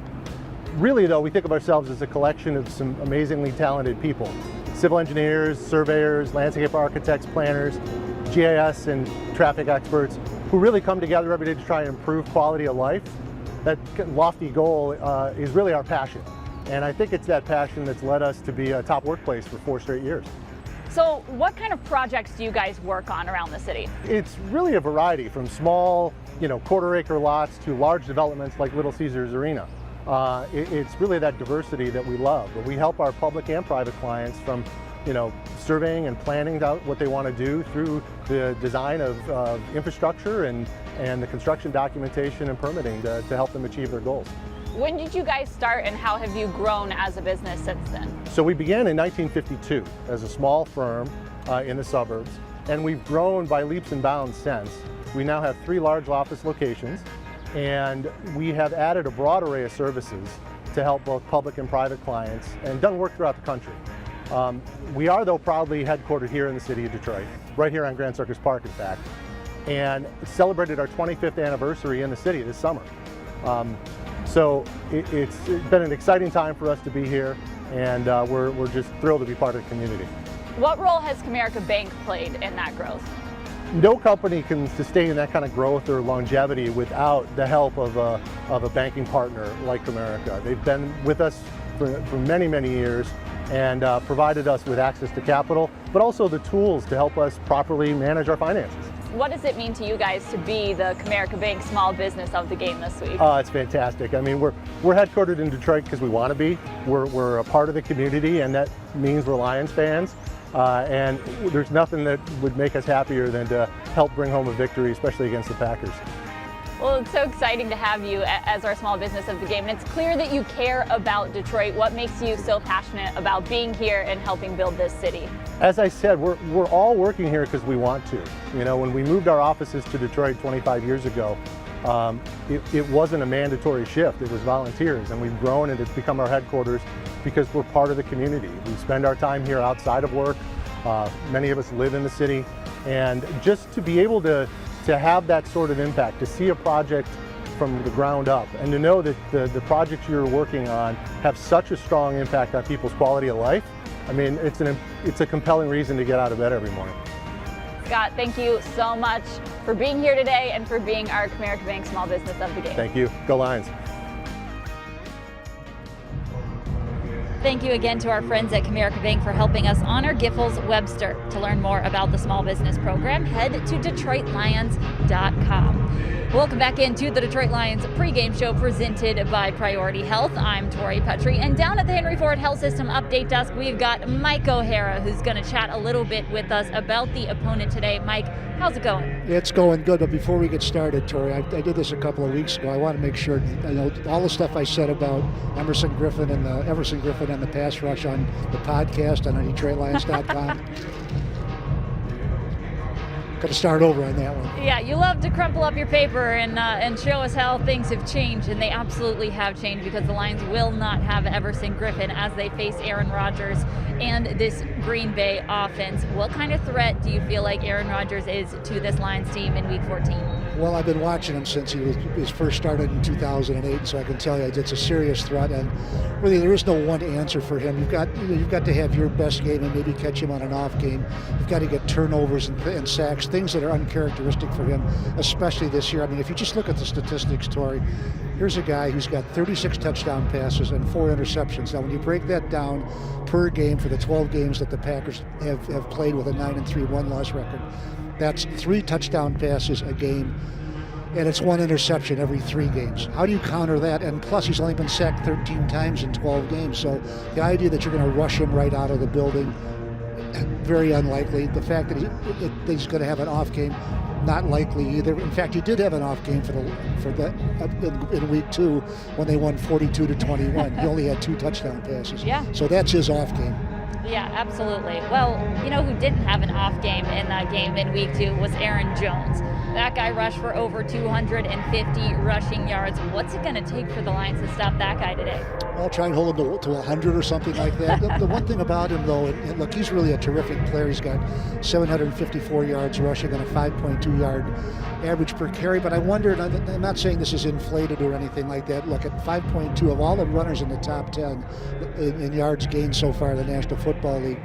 Really, though, we think of ourselves as a collection of some amazingly talented people. Civil engineers, surveyors, landscape architects, planners, GIS and traffic experts who really come together every day to try and improve quality of life. That lofty goal is really our passion. And I think it's that passion that's led us to be a top workplace for 4 straight years. So what kind of projects do you guys work on around the city? It's really a variety, from small, quarter-acre lots to large developments like Little Caesars Arena. It's really that diversity that we love. But we help our public and private clients from, surveying and planning out what they want to do through the design of infrastructure and the construction documentation and permitting to help them achieve their goals. When did you guys start and how have you grown as a business since then? So we began in 1952 as a small firm in the suburbs, and we've grown by leaps and bounds since. We now have 3 large office locations, and we have added a broad array of services to help both public and private clients and done work throughout the country. We are, though, proudly headquartered here in the city of Detroit, right here on Grand Circus Park, in fact, and celebrated our 25th anniversary in the city this summer. So it's been an exciting time for us to be here, and we're just thrilled to be part of the community. What role has Comerica Bank played in that growth? No company can sustain that kind of growth or longevity without the help of a banking partner like Comerica. They've been with us for many, many years and provided us with access to capital, but also the tools to help us properly manage our finances. What does it mean to you guys to be the Comerica Bank Small Business of the Game this week? It's fantastic. I mean, we're headquartered in Detroit because we want to be. We're a part of the community, and that means we're Lions fans. And there's nothing that would make us happier than to help bring home a victory, especially against the Packers. Well, it's so exciting to have you as our Small Business of the Game, and it's clear that you care about Detroit. What makes you so passionate about being here and helping build this city? As I said, we're all working here because we want to. When we moved our offices to Detroit 25 years ago, it wasn't a mandatory shift, it was volunteers, and we've grown and it's become our headquarters because we're part of the community. We spend our time here outside of work. Many of us live in the city, and just to be able to have that sort of impact, to see a project from the ground up, and to know that the projects you're working on have such a strong impact on people's quality of life, I mean, it's a compelling reason to get out of bed every morning. Scott, thank you so much for being here today and for being our Comerica Bank Small Business of the Game. Thank you. Go Lions. Thank you again to our friends at Comerica Bank for helping us honor Giffords Webster. To learn more about the small business program, head to DetroitLions.com. Welcome back into the Detroit Lions pregame show presented by Priority Health. I'm Tori, Petry, and down at the Henry Ford Health System update desk, we've got Mike O'Hara, who's going to chat a little bit with us about the opponent today. Mike, how's it going? It's going good, but before we get started, Tori, I did this a couple of weeks ago. I want to make sure, all the stuff I said about Everson Griffin and the pass rush on the podcast and on DetroitLions.com. Got to start over on that one. Yeah, you love to crumple up your paper and show us how things have changed, and they absolutely have changed because the Lions will not have Everson Griffin as they face Aaron Rodgers and this Green Bay offense. What kind of threat do you feel like Aaron Rodgers is to this Lions team in Week 14? Well, I've been watching him since he was first started in 2008, so I can tell you it's a serious threat, and really there is no one answer for him. You've got to have your best game and maybe catch him on an off game. You've got to get turnovers and sacks, things that are uncharacteristic for him, especially this year. I mean, if you just look at the statistics, Tori, here's a guy who's got 36 touchdown passes and 4 interceptions. Now, when you break that down per game for the 12 games that the Packers have played with a 9-3 one-loss record, that's 3 touchdown passes a game, and it's 1 interception every 3 games. How do you counter that? And plus, he's only been sacked 13 times in 12 games. So the idea that you're going to rush him right out of the building, very unlikely. The fact that he's going to have an off game, not likely either. In fact, he did have an off game in Week 2 when they won 42-21. He only had 2 touchdown passes. Yeah. So that's his off game. Yeah, absolutely. Well, you know who didn't have an off game in that game in Week 2 was Aaron Jones. That guy rushed for over 250 rushing yards. What's it going to take for the Lions to stop that guy today? I'll try and hold him to 100 or something like that. The one thing about him, though, and look, he's really a terrific player. He's got 754 yards rushing and a 5.2 yard average per carry. But I wonder, and I'm not saying this is inflated or anything like that. Look, at 5.2 of all the runners in the top 10 in yards gained so far in the National Football League,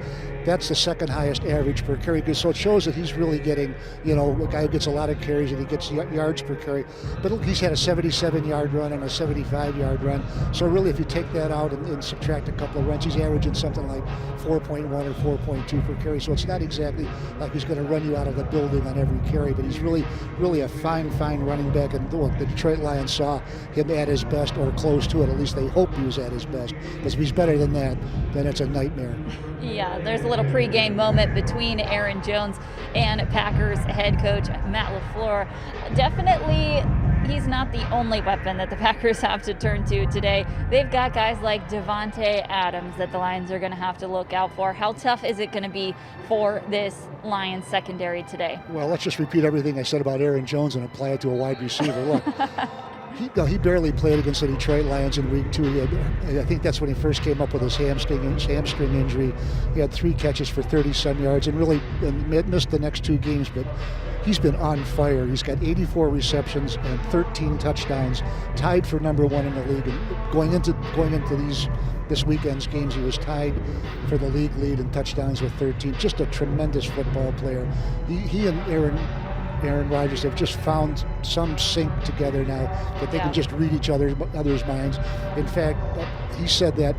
that's the second highest average per carry. So it shows that he's really getting, a guy who gets a lot of carries and he gets yards per carry. But look, he's had a 77-yard run and a 75-yard run. So really, if you take that out and subtract a couple of runs, he's averaging something like 4.1 or 4.2 per carry. So it's not exactly like he's going to run you out of the building on every carry, but he's really a fine running back. And look, the Detroit Lions saw him at his best or close to it. At least they hope he was at his best. Because if he's better than that, then it's a nightmare. Yeah, there's a little pregame moment between Aaron Jones and Packers head coach Matt LaFleur. Definitely, he's not the only weapon that the Packers have to turn to today. They've got guys like Davante Adams that the Lions are going to have to look out for. How tough is it going to be for this Lions secondary today? Well, let's just repeat everything I said about Aaron Jones and apply it to a wide receiver. Look. He barely played against the Detroit Lions in Week 2. I think that's when he first came up with his hamstring injury. He had 3 catches for 30-some yards and really missed the next 2 games, but he's been on fire. He's got 84 receptions and 13 touchdowns, tied for number 1 in the league. And going into this weekend's games, he was tied for the league lead in touchdowns with 13. Just a tremendous football player. He and Aaron Rodgers have just found some sync together now that they can just read each other's minds. In fact, he said that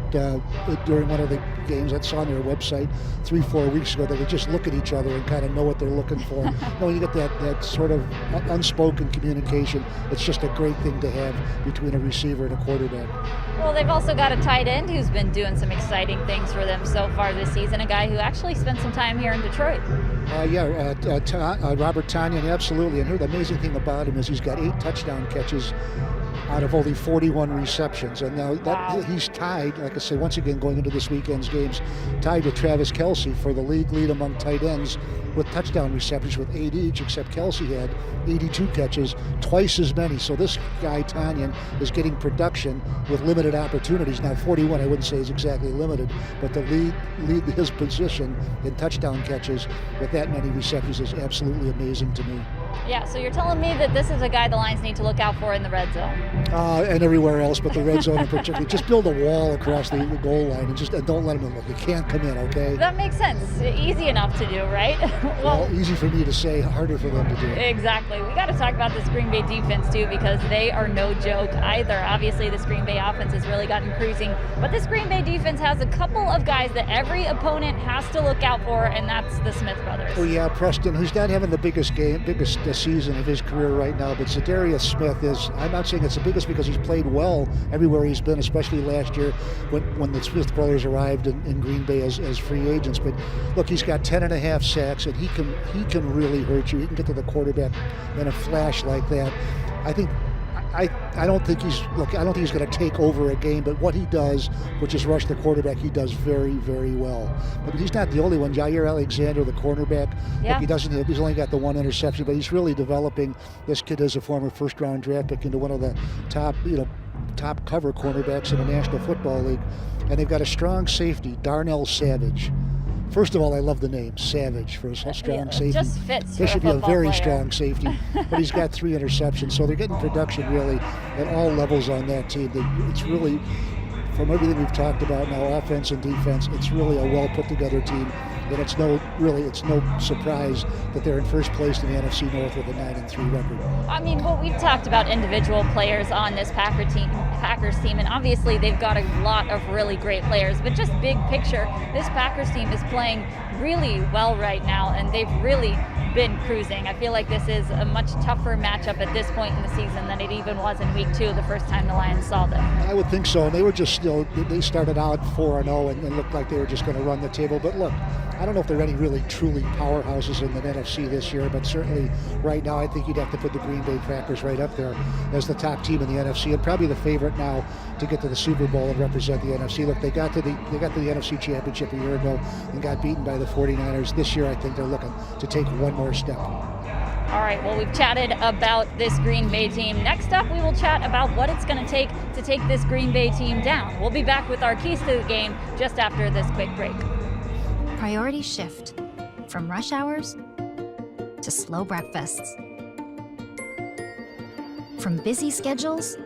during one of the games I saw on their website 3-4 weeks ago, that they just look at each other and kind of know what they're looking for. When you get that sort of unspoken communication, it's just a great thing to have between a receiver and a quarterback. Well, they've also got a tight end who's been doing some exciting things for them so far this season, a guy who actually spent some time here in Detroit. Robert Tonyan, absolutely. And the amazing thing about him is he's got 8 touchdown catches out of only 41 receptions. And now he's tied, like I say, once again, going into this weekend's games, tied with Travis Kelce for the league lead among tight ends with touchdown receptions with 8 each, except Kelce had 82 catches, twice as many. So this guy, Tonyan, is getting production with limited opportunities. Now, 41, I wouldn't say is exactly limited, but to lead his position in touchdown catches with that many receptions is absolutely amazing to me. Yeah, so you're telling me that this is a guy the Lions need to look out for in the red zone. And everywhere else, but the red zone in particular. Just build a wall across the goal line and don't let him in. Look, you can't come in, okay? That makes sense. Easy enough to do, right? Well, easy for me to say, harder for them to do. Exactly. We got to talk about this Green Bay defense too, because they are no joke either. Obviously, this Green Bay offense has really gotten cruising, but this Green Bay defense has a couple of guys that every opponent has to look out for, and that's the Smith brothers. Oh yeah, Preston, who's not having the biggest season of his career right now, but Zadarius Smith is. I'm not saying it's the biggest because he's played well everywhere he's been, especially last year when the Smith brothers arrived in Green Bay as free agents. But look, he's got 10.5 sacks, and he can really hurt you. He can get to the quarterback in a flash like that. I don't think he's going to take over a game, but what he does, which is rush the quarterback, he does very, very well. But he's not the only one. Jair Alexander, the cornerback, yeah. Look, he's only got the one interception, but he's really developing. This kid is a former first-round draft pick into one of the top cover cornerbacks in the National Football League. And they've got a strong safety, Darnell Savage. First of all, I love the name, Savage, for a strong safety. Just fits. He should be a very strong safety, but he's got 3 interceptions, so they're getting production really at all levels on that team. It's really, from everything we've talked about now, offense and defense, it's really a well put together team. And it's no surprise that they're in first place in the NFC North with a 9-3 record. I mean, well, we've talked about individual players on this Packers team, and obviously they've got a lot of really great players, but just big picture, this Packers team is playing really well right now, and they've really been cruising. I feel like this is a much tougher matchup at this point in the season than it even was in week 2, the first time the Lions saw them. I would think so, and they were just, they started out 4-0 and looked like they were just going to run the table, but look, I don't know if there are any really truly powerhouses in the NFC this year, but certainly right now I think you'd have to put the Green Bay Packers right up there as the top team in the NFC and probably the favorite now to get to the Super Bowl and represent the NFC. Look, they got to the NFC Championship a year ago and got beaten by the 49ers. This year I think they're looking to take one more step. All right, well, we've chatted about this Green Bay team. Next up, we will chat about what it's going to take this Green Bay team down. We'll be back with our keys to the game just after this quick break. Priorities shift from rush hours to slow breakfasts, from busy schedules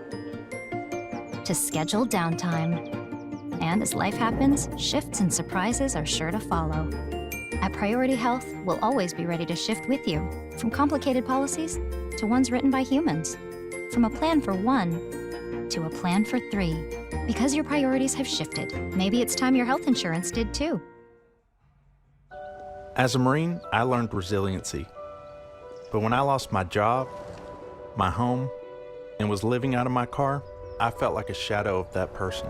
to scheduled downtime. And as life happens, shifts and surprises are sure to follow. At Priority Health, we'll always be ready to shift with you, from complicated policies to ones written by humans, from a plan for 1 to a plan for 3. Because your priorities have shifted, maybe it's time your health insurance did too. As a Marine, I learned resiliency. But when I lost my job, my home, and was living out of my car, I felt like a shadow of that person.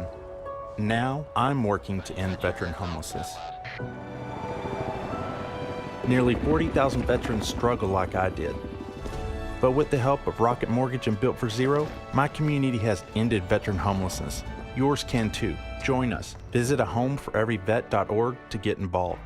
Now, I'm working to end veteran homelessness. Nearly 40,000 veterans struggle like I did. But with the help of Rocket Mortgage and Built for Zero, my community has ended veteran homelessness. Yours can too. Join us. Visit ahomeforeveryvet.org to get involved.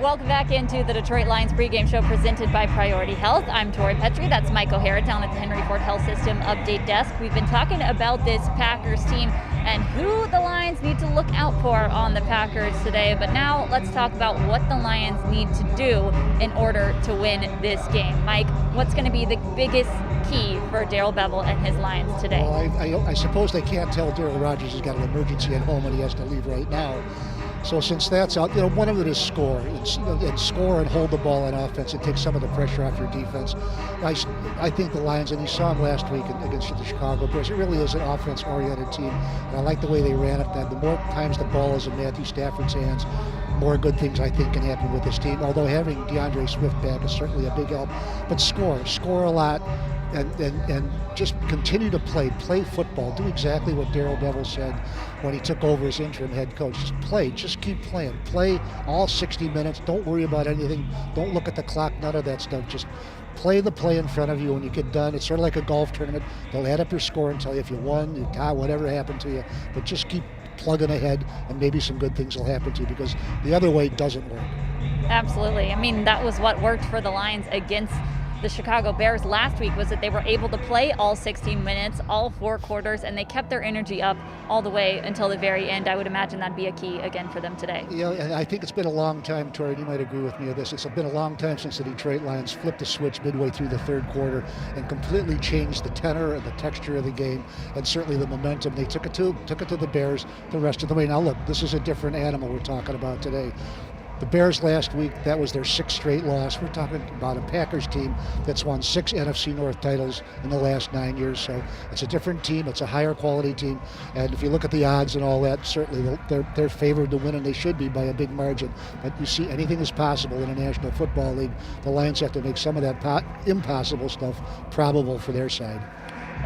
Welcome back into the Detroit Lions pregame show presented by Priority Health. I'm Tori Petry. That's Mike O'Hara down at the Henry Ford Health System update desk. We've been talking about this Packers team and who the Lions need to look out for on the Packers today. But now let's talk about what the Lions need to do in order to win this game. Mike, what's going to be the biggest key for Darrell Bevell and his Lions today? Well, I suppose they can't tell Darryl Rogers has got an emergency at home and he has to leave right now. So since that's out, one of it is score. And score and hold the ball on offense and take some of the pressure off your defense. I think the Lions, and you saw them last week against the Chicago Bears, it really is an offense-oriented team. And I like the way they ran it. The more times the ball is in Matthew Stafford's hands, more good things I think can happen with this team. Although having DeAndre Swift back is certainly a big help. But score a lot. And just continue to play football. Do exactly what Darrell Bevell said when he took over as interim head coach. Just keep playing. Play all 60 minutes. Don't worry about anything. Don't look at the clock, none of that stuff. Just play the play in front of you. When you get done, it's sort of like a golf tournament. They'll add up your score and tell you if you won, you tied, whatever happened to you. But just keep plugging ahead, and maybe some good things will happen to you, because the other way doesn't work. Absolutely. I mean, that was what worked for the Lions against the Chicago Bears last week was that they were able to play all 16 minutes, all 4 quarters, and they kept their energy up all the way until the very end. I would imagine that'd be a key again for them today. Yeah, and I think it's been a long time, Tori, and you might agree with me on this. It's been a long time since the Detroit Lions flipped the switch midway through the third quarter and completely changed the tenor and the texture of the game, and certainly the momentum. They took it to the Bears the rest of the way. Now look, this is a different animal we're talking about today. The Bears last week, that was their 6th straight loss. We're talking about a Packers team that's won 6 NFC North titles in the last 9 years. So it's a different team. It's a higher quality team. And if you look at the odds and all that, certainly they're favored to win, and they should be by a big margin. But you see, anything is possible in a National Football League. The Lions have to make some of that impossible stuff probable for their side.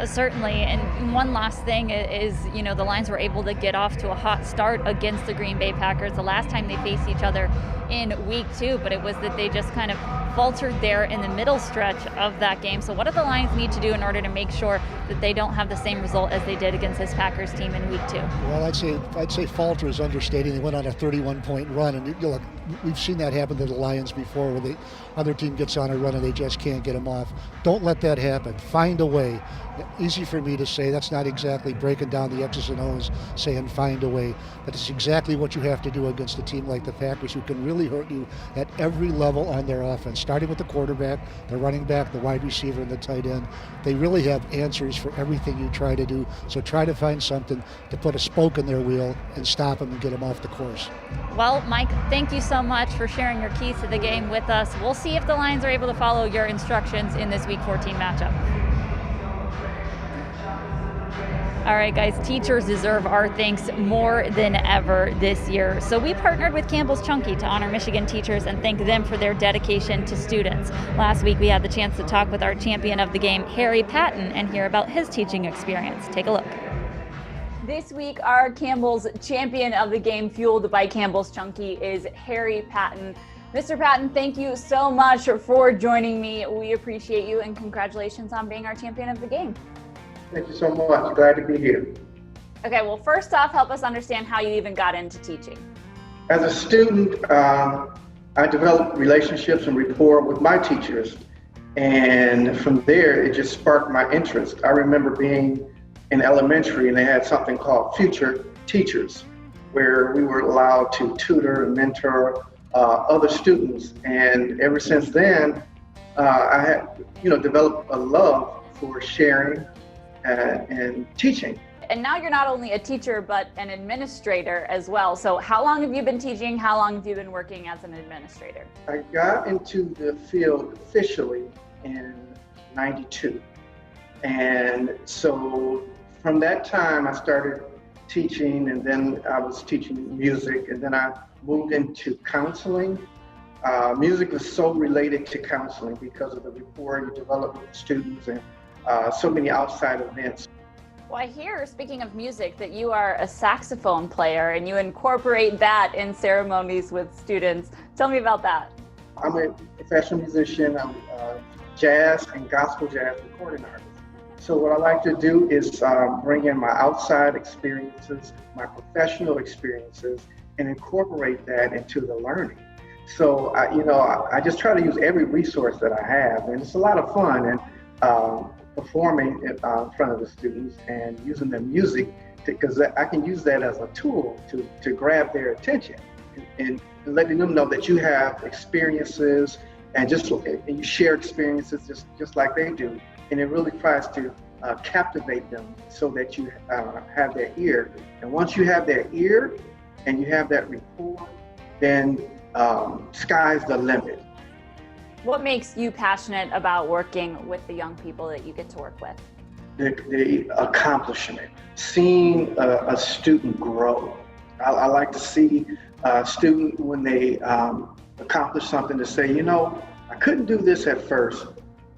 Certainly, and one last thing is, the Lions were able to get off to a hot start against the Green Bay Packers the last time they faced each other in week 2, but it was that they just kind of faltered there in the middle stretch of that game. So what do the Lions need to do in order to make sure that they don't have the same result as they did against this Packers team in week 2? Well, I'd say falter is understating. They went on a 31-point run, and look, we've seen that happen to the Lions before, where the other team gets on a run and they just can't get them off. Don't let that happen. Find a way. Easy for me to say. That's not exactly breaking down the X's and O's, saying find a way. But it's exactly what you have to do against a team like the Packers, who can really hurt you at every level on their offense, starting with the quarterback, the running back, the wide receiver, and the tight end. They really have answers for everything you try to do. So try to find something to put a spoke in their wheel and stop them and get them off the course. Well, Mike, thank you so much for sharing your keys to the game with us. We'll see if the Lions are able to follow your instructions in this Week 14 matchup. All right, guys, teachers deserve our thanks more than ever this year. So we partnered with Campbell's Chunky to honor Michigan teachers and thank them for their dedication to students. Last week, we had the chance to talk with our champion of the game, Harry Patton, and hear about his teaching experience. Take a look. This week, our Campbell's champion of the game, fueled by Campbell's Chunky, is Harry Patton. Mr. Patton, thank you so much for joining me. We appreciate you, and congratulations on being our champion of the game. Thank you so much. Glad to be here. Okay, well, first off, help us understand how you even got into teaching. As a student, I developed relationships and rapport with my teachers, and from there, it just sparked my interest. I remember being in elementary, and they had something called Future Teachers, where we were allowed to tutor and mentor other students. And ever since then, I had, developed a love for sharing and teaching. And now you're not only a teacher, but an administrator as well. So how long have you been teaching? How long have you been working as an administrator? I got into the field officially in '92. And so from that time, I started teaching, and then I was teaching music, and then I moved into counseling. Music was so related to counseling because of the rapport you develop with students and so many outside events. Well, I hear, speaking of music, that you are a saxophone player and you incorporate that in ceremonies with students. Tell me about that. I'm a professional musician. I'm a jazz and gospel jazz recording artist. So what I like to do is bring in my outside experiences, my professional experiences, and incorporate that into the learning. So, I just try to use every resource that I have, and it's a lot of fun. And performing in front of the students and using their music, because I can use that as a tool to grab their attention and letting them know that you have experiences and you share experiences just like they do. And it really tries to captivate them so that you have their ear. And once you have their ear and you have that rapport, then sky's the limit. What makes you passionate about working with the young people that you get to work with? The accomplishment, seeing a student grow. I like to see a student when they accomplish something to say, I couldn't do this at first,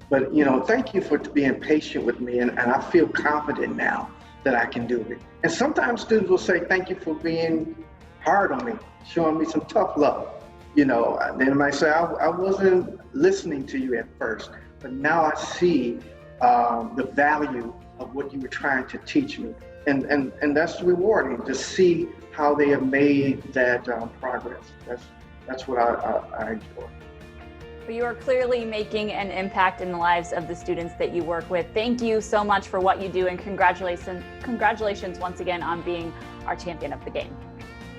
but thank you for being patient with me, and I feel confident now that I can do it. And sometimes students will say, thank you for being hard on me, showing me some tough love. Then they might say, I wasn't listening to you at first, but now I see the value of what you were trying to teach me. And that's rewarding to see how they have made that progress. That's what I enjoy. You are clearly making an impact in the lives of the students that you work with. Thank you so much for what you do, and congratulations once again on being our champion of the game.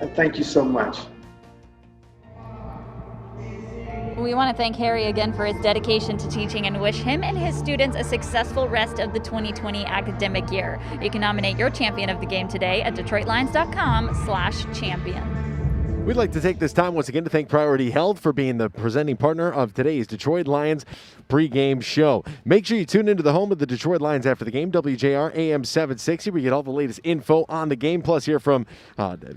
And thank you so much. We want to thank Harry again for his dedication to teaching and wish him and his students a successful rest of the 2020 academic year. You can nominate your champion of the game today at DetroitLions.com/champion. We'd like to take this time once again to thank Priority Health for being the presenting partner of today's Detroit Lions pregame show. Make sure you tune into the home of the Detroit Lions after the game, WJR AM 760. We get all the latest info on the game, plus hear from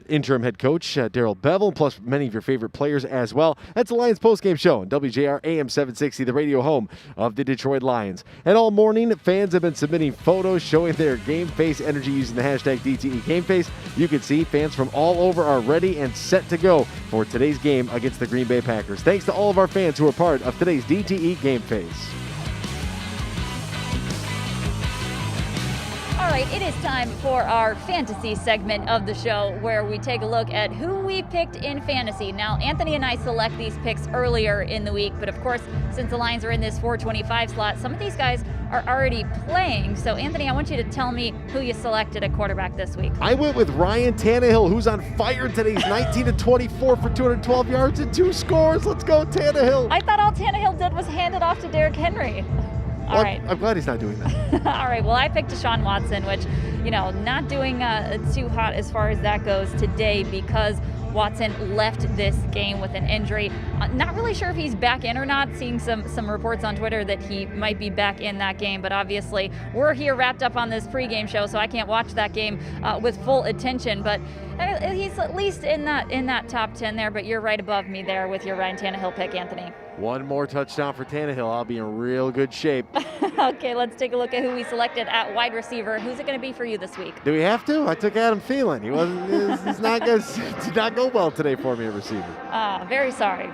interim head coach Darrell Bevel, plus many of your favorite players as well. That's the Lions postgame show on WJR AM 760, the radio home of the Detroit Lions. And all morning, fans have been submitting photos showing their game face energy using the hashtag DTE Game Face. You can see fans from all over are ready and set to go for today's game against the Green Bay Packers. Thanks to all of our fans who are part of today's DTE Game Face. All right, it is time for our fantasy segment of the show where we take a look at who we picked in fantasy. Now, Anthony and I select these picks earlier in the week, but of course, since the Lions are in this 425 slot, some of these guys are already playing. So, Anthony, I want you to tell me who you selected at quarterback this week. I went with Ryan Tannehill, who's on fire today. He's 19-24 for 212 yards and 2 scores. Let's go, Tannehill. I thought all Tannehill did was hand it off to Derrick Henry. All right. I'm glad he's not doing that. All right. Well, I picked Deshaun Watson, which, not doing too hot as far as that goes today because Watson left this game with an injury. Not really sure if he's back in or not. Seeing some reports on Twitter that he might be back in that game, but obviously we're here wrapped up on this pregame show, so I can't watch that game with full attention. But he's at least in that top 10 there. But you're right above me there with your Ryan Tannehill pick, Anthony. One more touchdown for Tannehill. I'll be in real good shape. Okay, let's take a look at who we selected at wide receiver. Who's it going to be for you this week? Do we have to? I took Adam Thielen. He's not good. Did not go well today for me at receiver. Very sorry.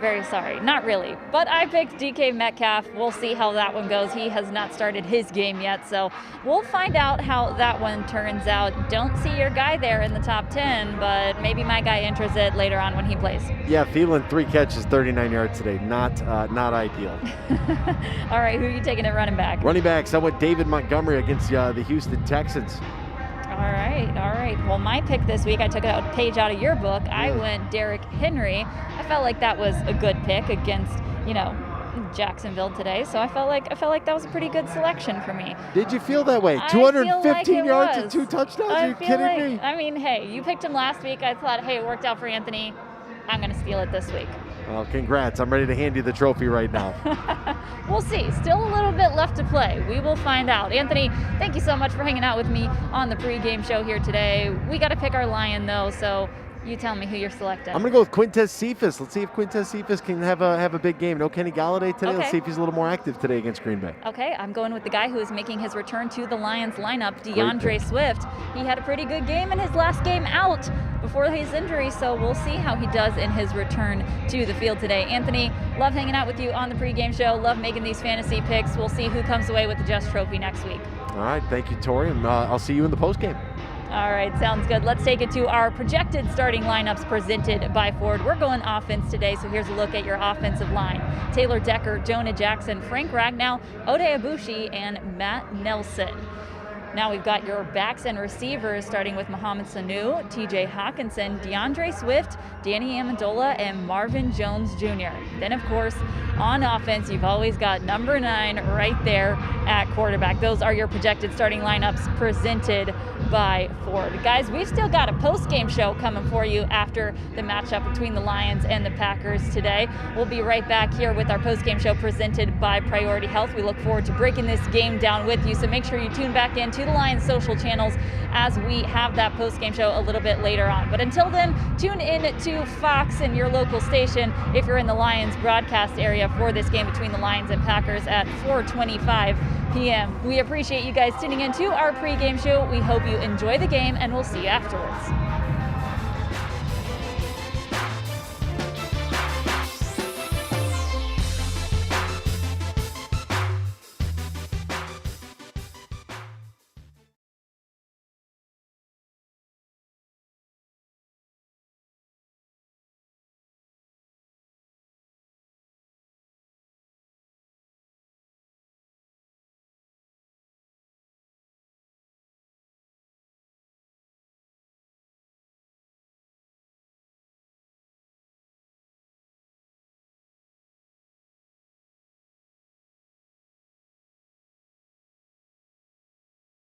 Not really. But I picked DK Metcalf. We'll see how that one goes. He has not started his game yet, so we'll find out how that one turns out. Don't see your guy there in the top 10, but maybe my guy enters it later on when he plays. Yeah, Thielen, 3 catches, 39 yards today. Not ideal. All right, who are you taking at running back? Running backs, I went David Montgomery against the Houston Texans. All right. Well, my pick this week, I took a page out of your book. I went Derrick Henry. I felt like that was a good pick against, Jacksonville today. So I felt like that was a pretty good selection for me. Did you feel that way? 215 yards and 2 touchdowns? Are you kidding me? I mean, hey, you picked him last week. I thought, hey, it worked out for Anthony. I'm going to steal it this week. Well, congrats. I'm ready to hand you the trophy right now. We'll see. Still a little bit left to play. We will find out. Anthony, thank you so much for hanging out with me on the pregame show here today. We got to pick our Lion, though, so you tell me who you're selecting. I'm going to go with Quintez Cephas. Let's see if Quintez Cephas can have a big game. No Kenny Galladay today. Okay. Let's see if he's a little more active today against Green Bay. Okay, I'm going with the guy who is making his return to the Lions lineup, DeAndre Swift. He had a pretty good game in his last game out before his injury, so we'll see how he does in his return to the field today. Anthony, love hanging out with you on the pregame show. Love making these fantasy picks. We'll see who comes away with the Just Trophy next week. All right, thank you, Tori, and I'll see you in the postgame. All right, sounds good. Let's take it to our projected starting lineups presented by Ford. We're going offense today, so here's a look at your offensive line. Taylor Decker, Jonah Jackson, Frank Ragnow, Ode Abushi, and Matt Nelson. Now we've got your backs and receivers, starting with Mohamed Sanu, TJ Hawkinson, DeAndre Swift, Danny Amendola, and Marvin Jones Jr. Then, of course, on offense, you've always got number 9 right there at quarterback. Those are your projected starting lineups presented by Ford. Guys, we've still got a post-game show coming for you after the matchup between the Lions and the Packers today. We'll be right back here with our post-game show presented by Priority Health. We look forward to breaking this game down with you, so make sure you tune back in to the Lions social channels as we have that post-game show a little bit later on. But until then, tune in to Fox and your local station if you're in the Lions broadcast area for this game between the Lions and Packers at 4:25 p.m. We appreciate you guys tuning in to our pregame show. We hope you enjoy the game, and we'll see you afterwards.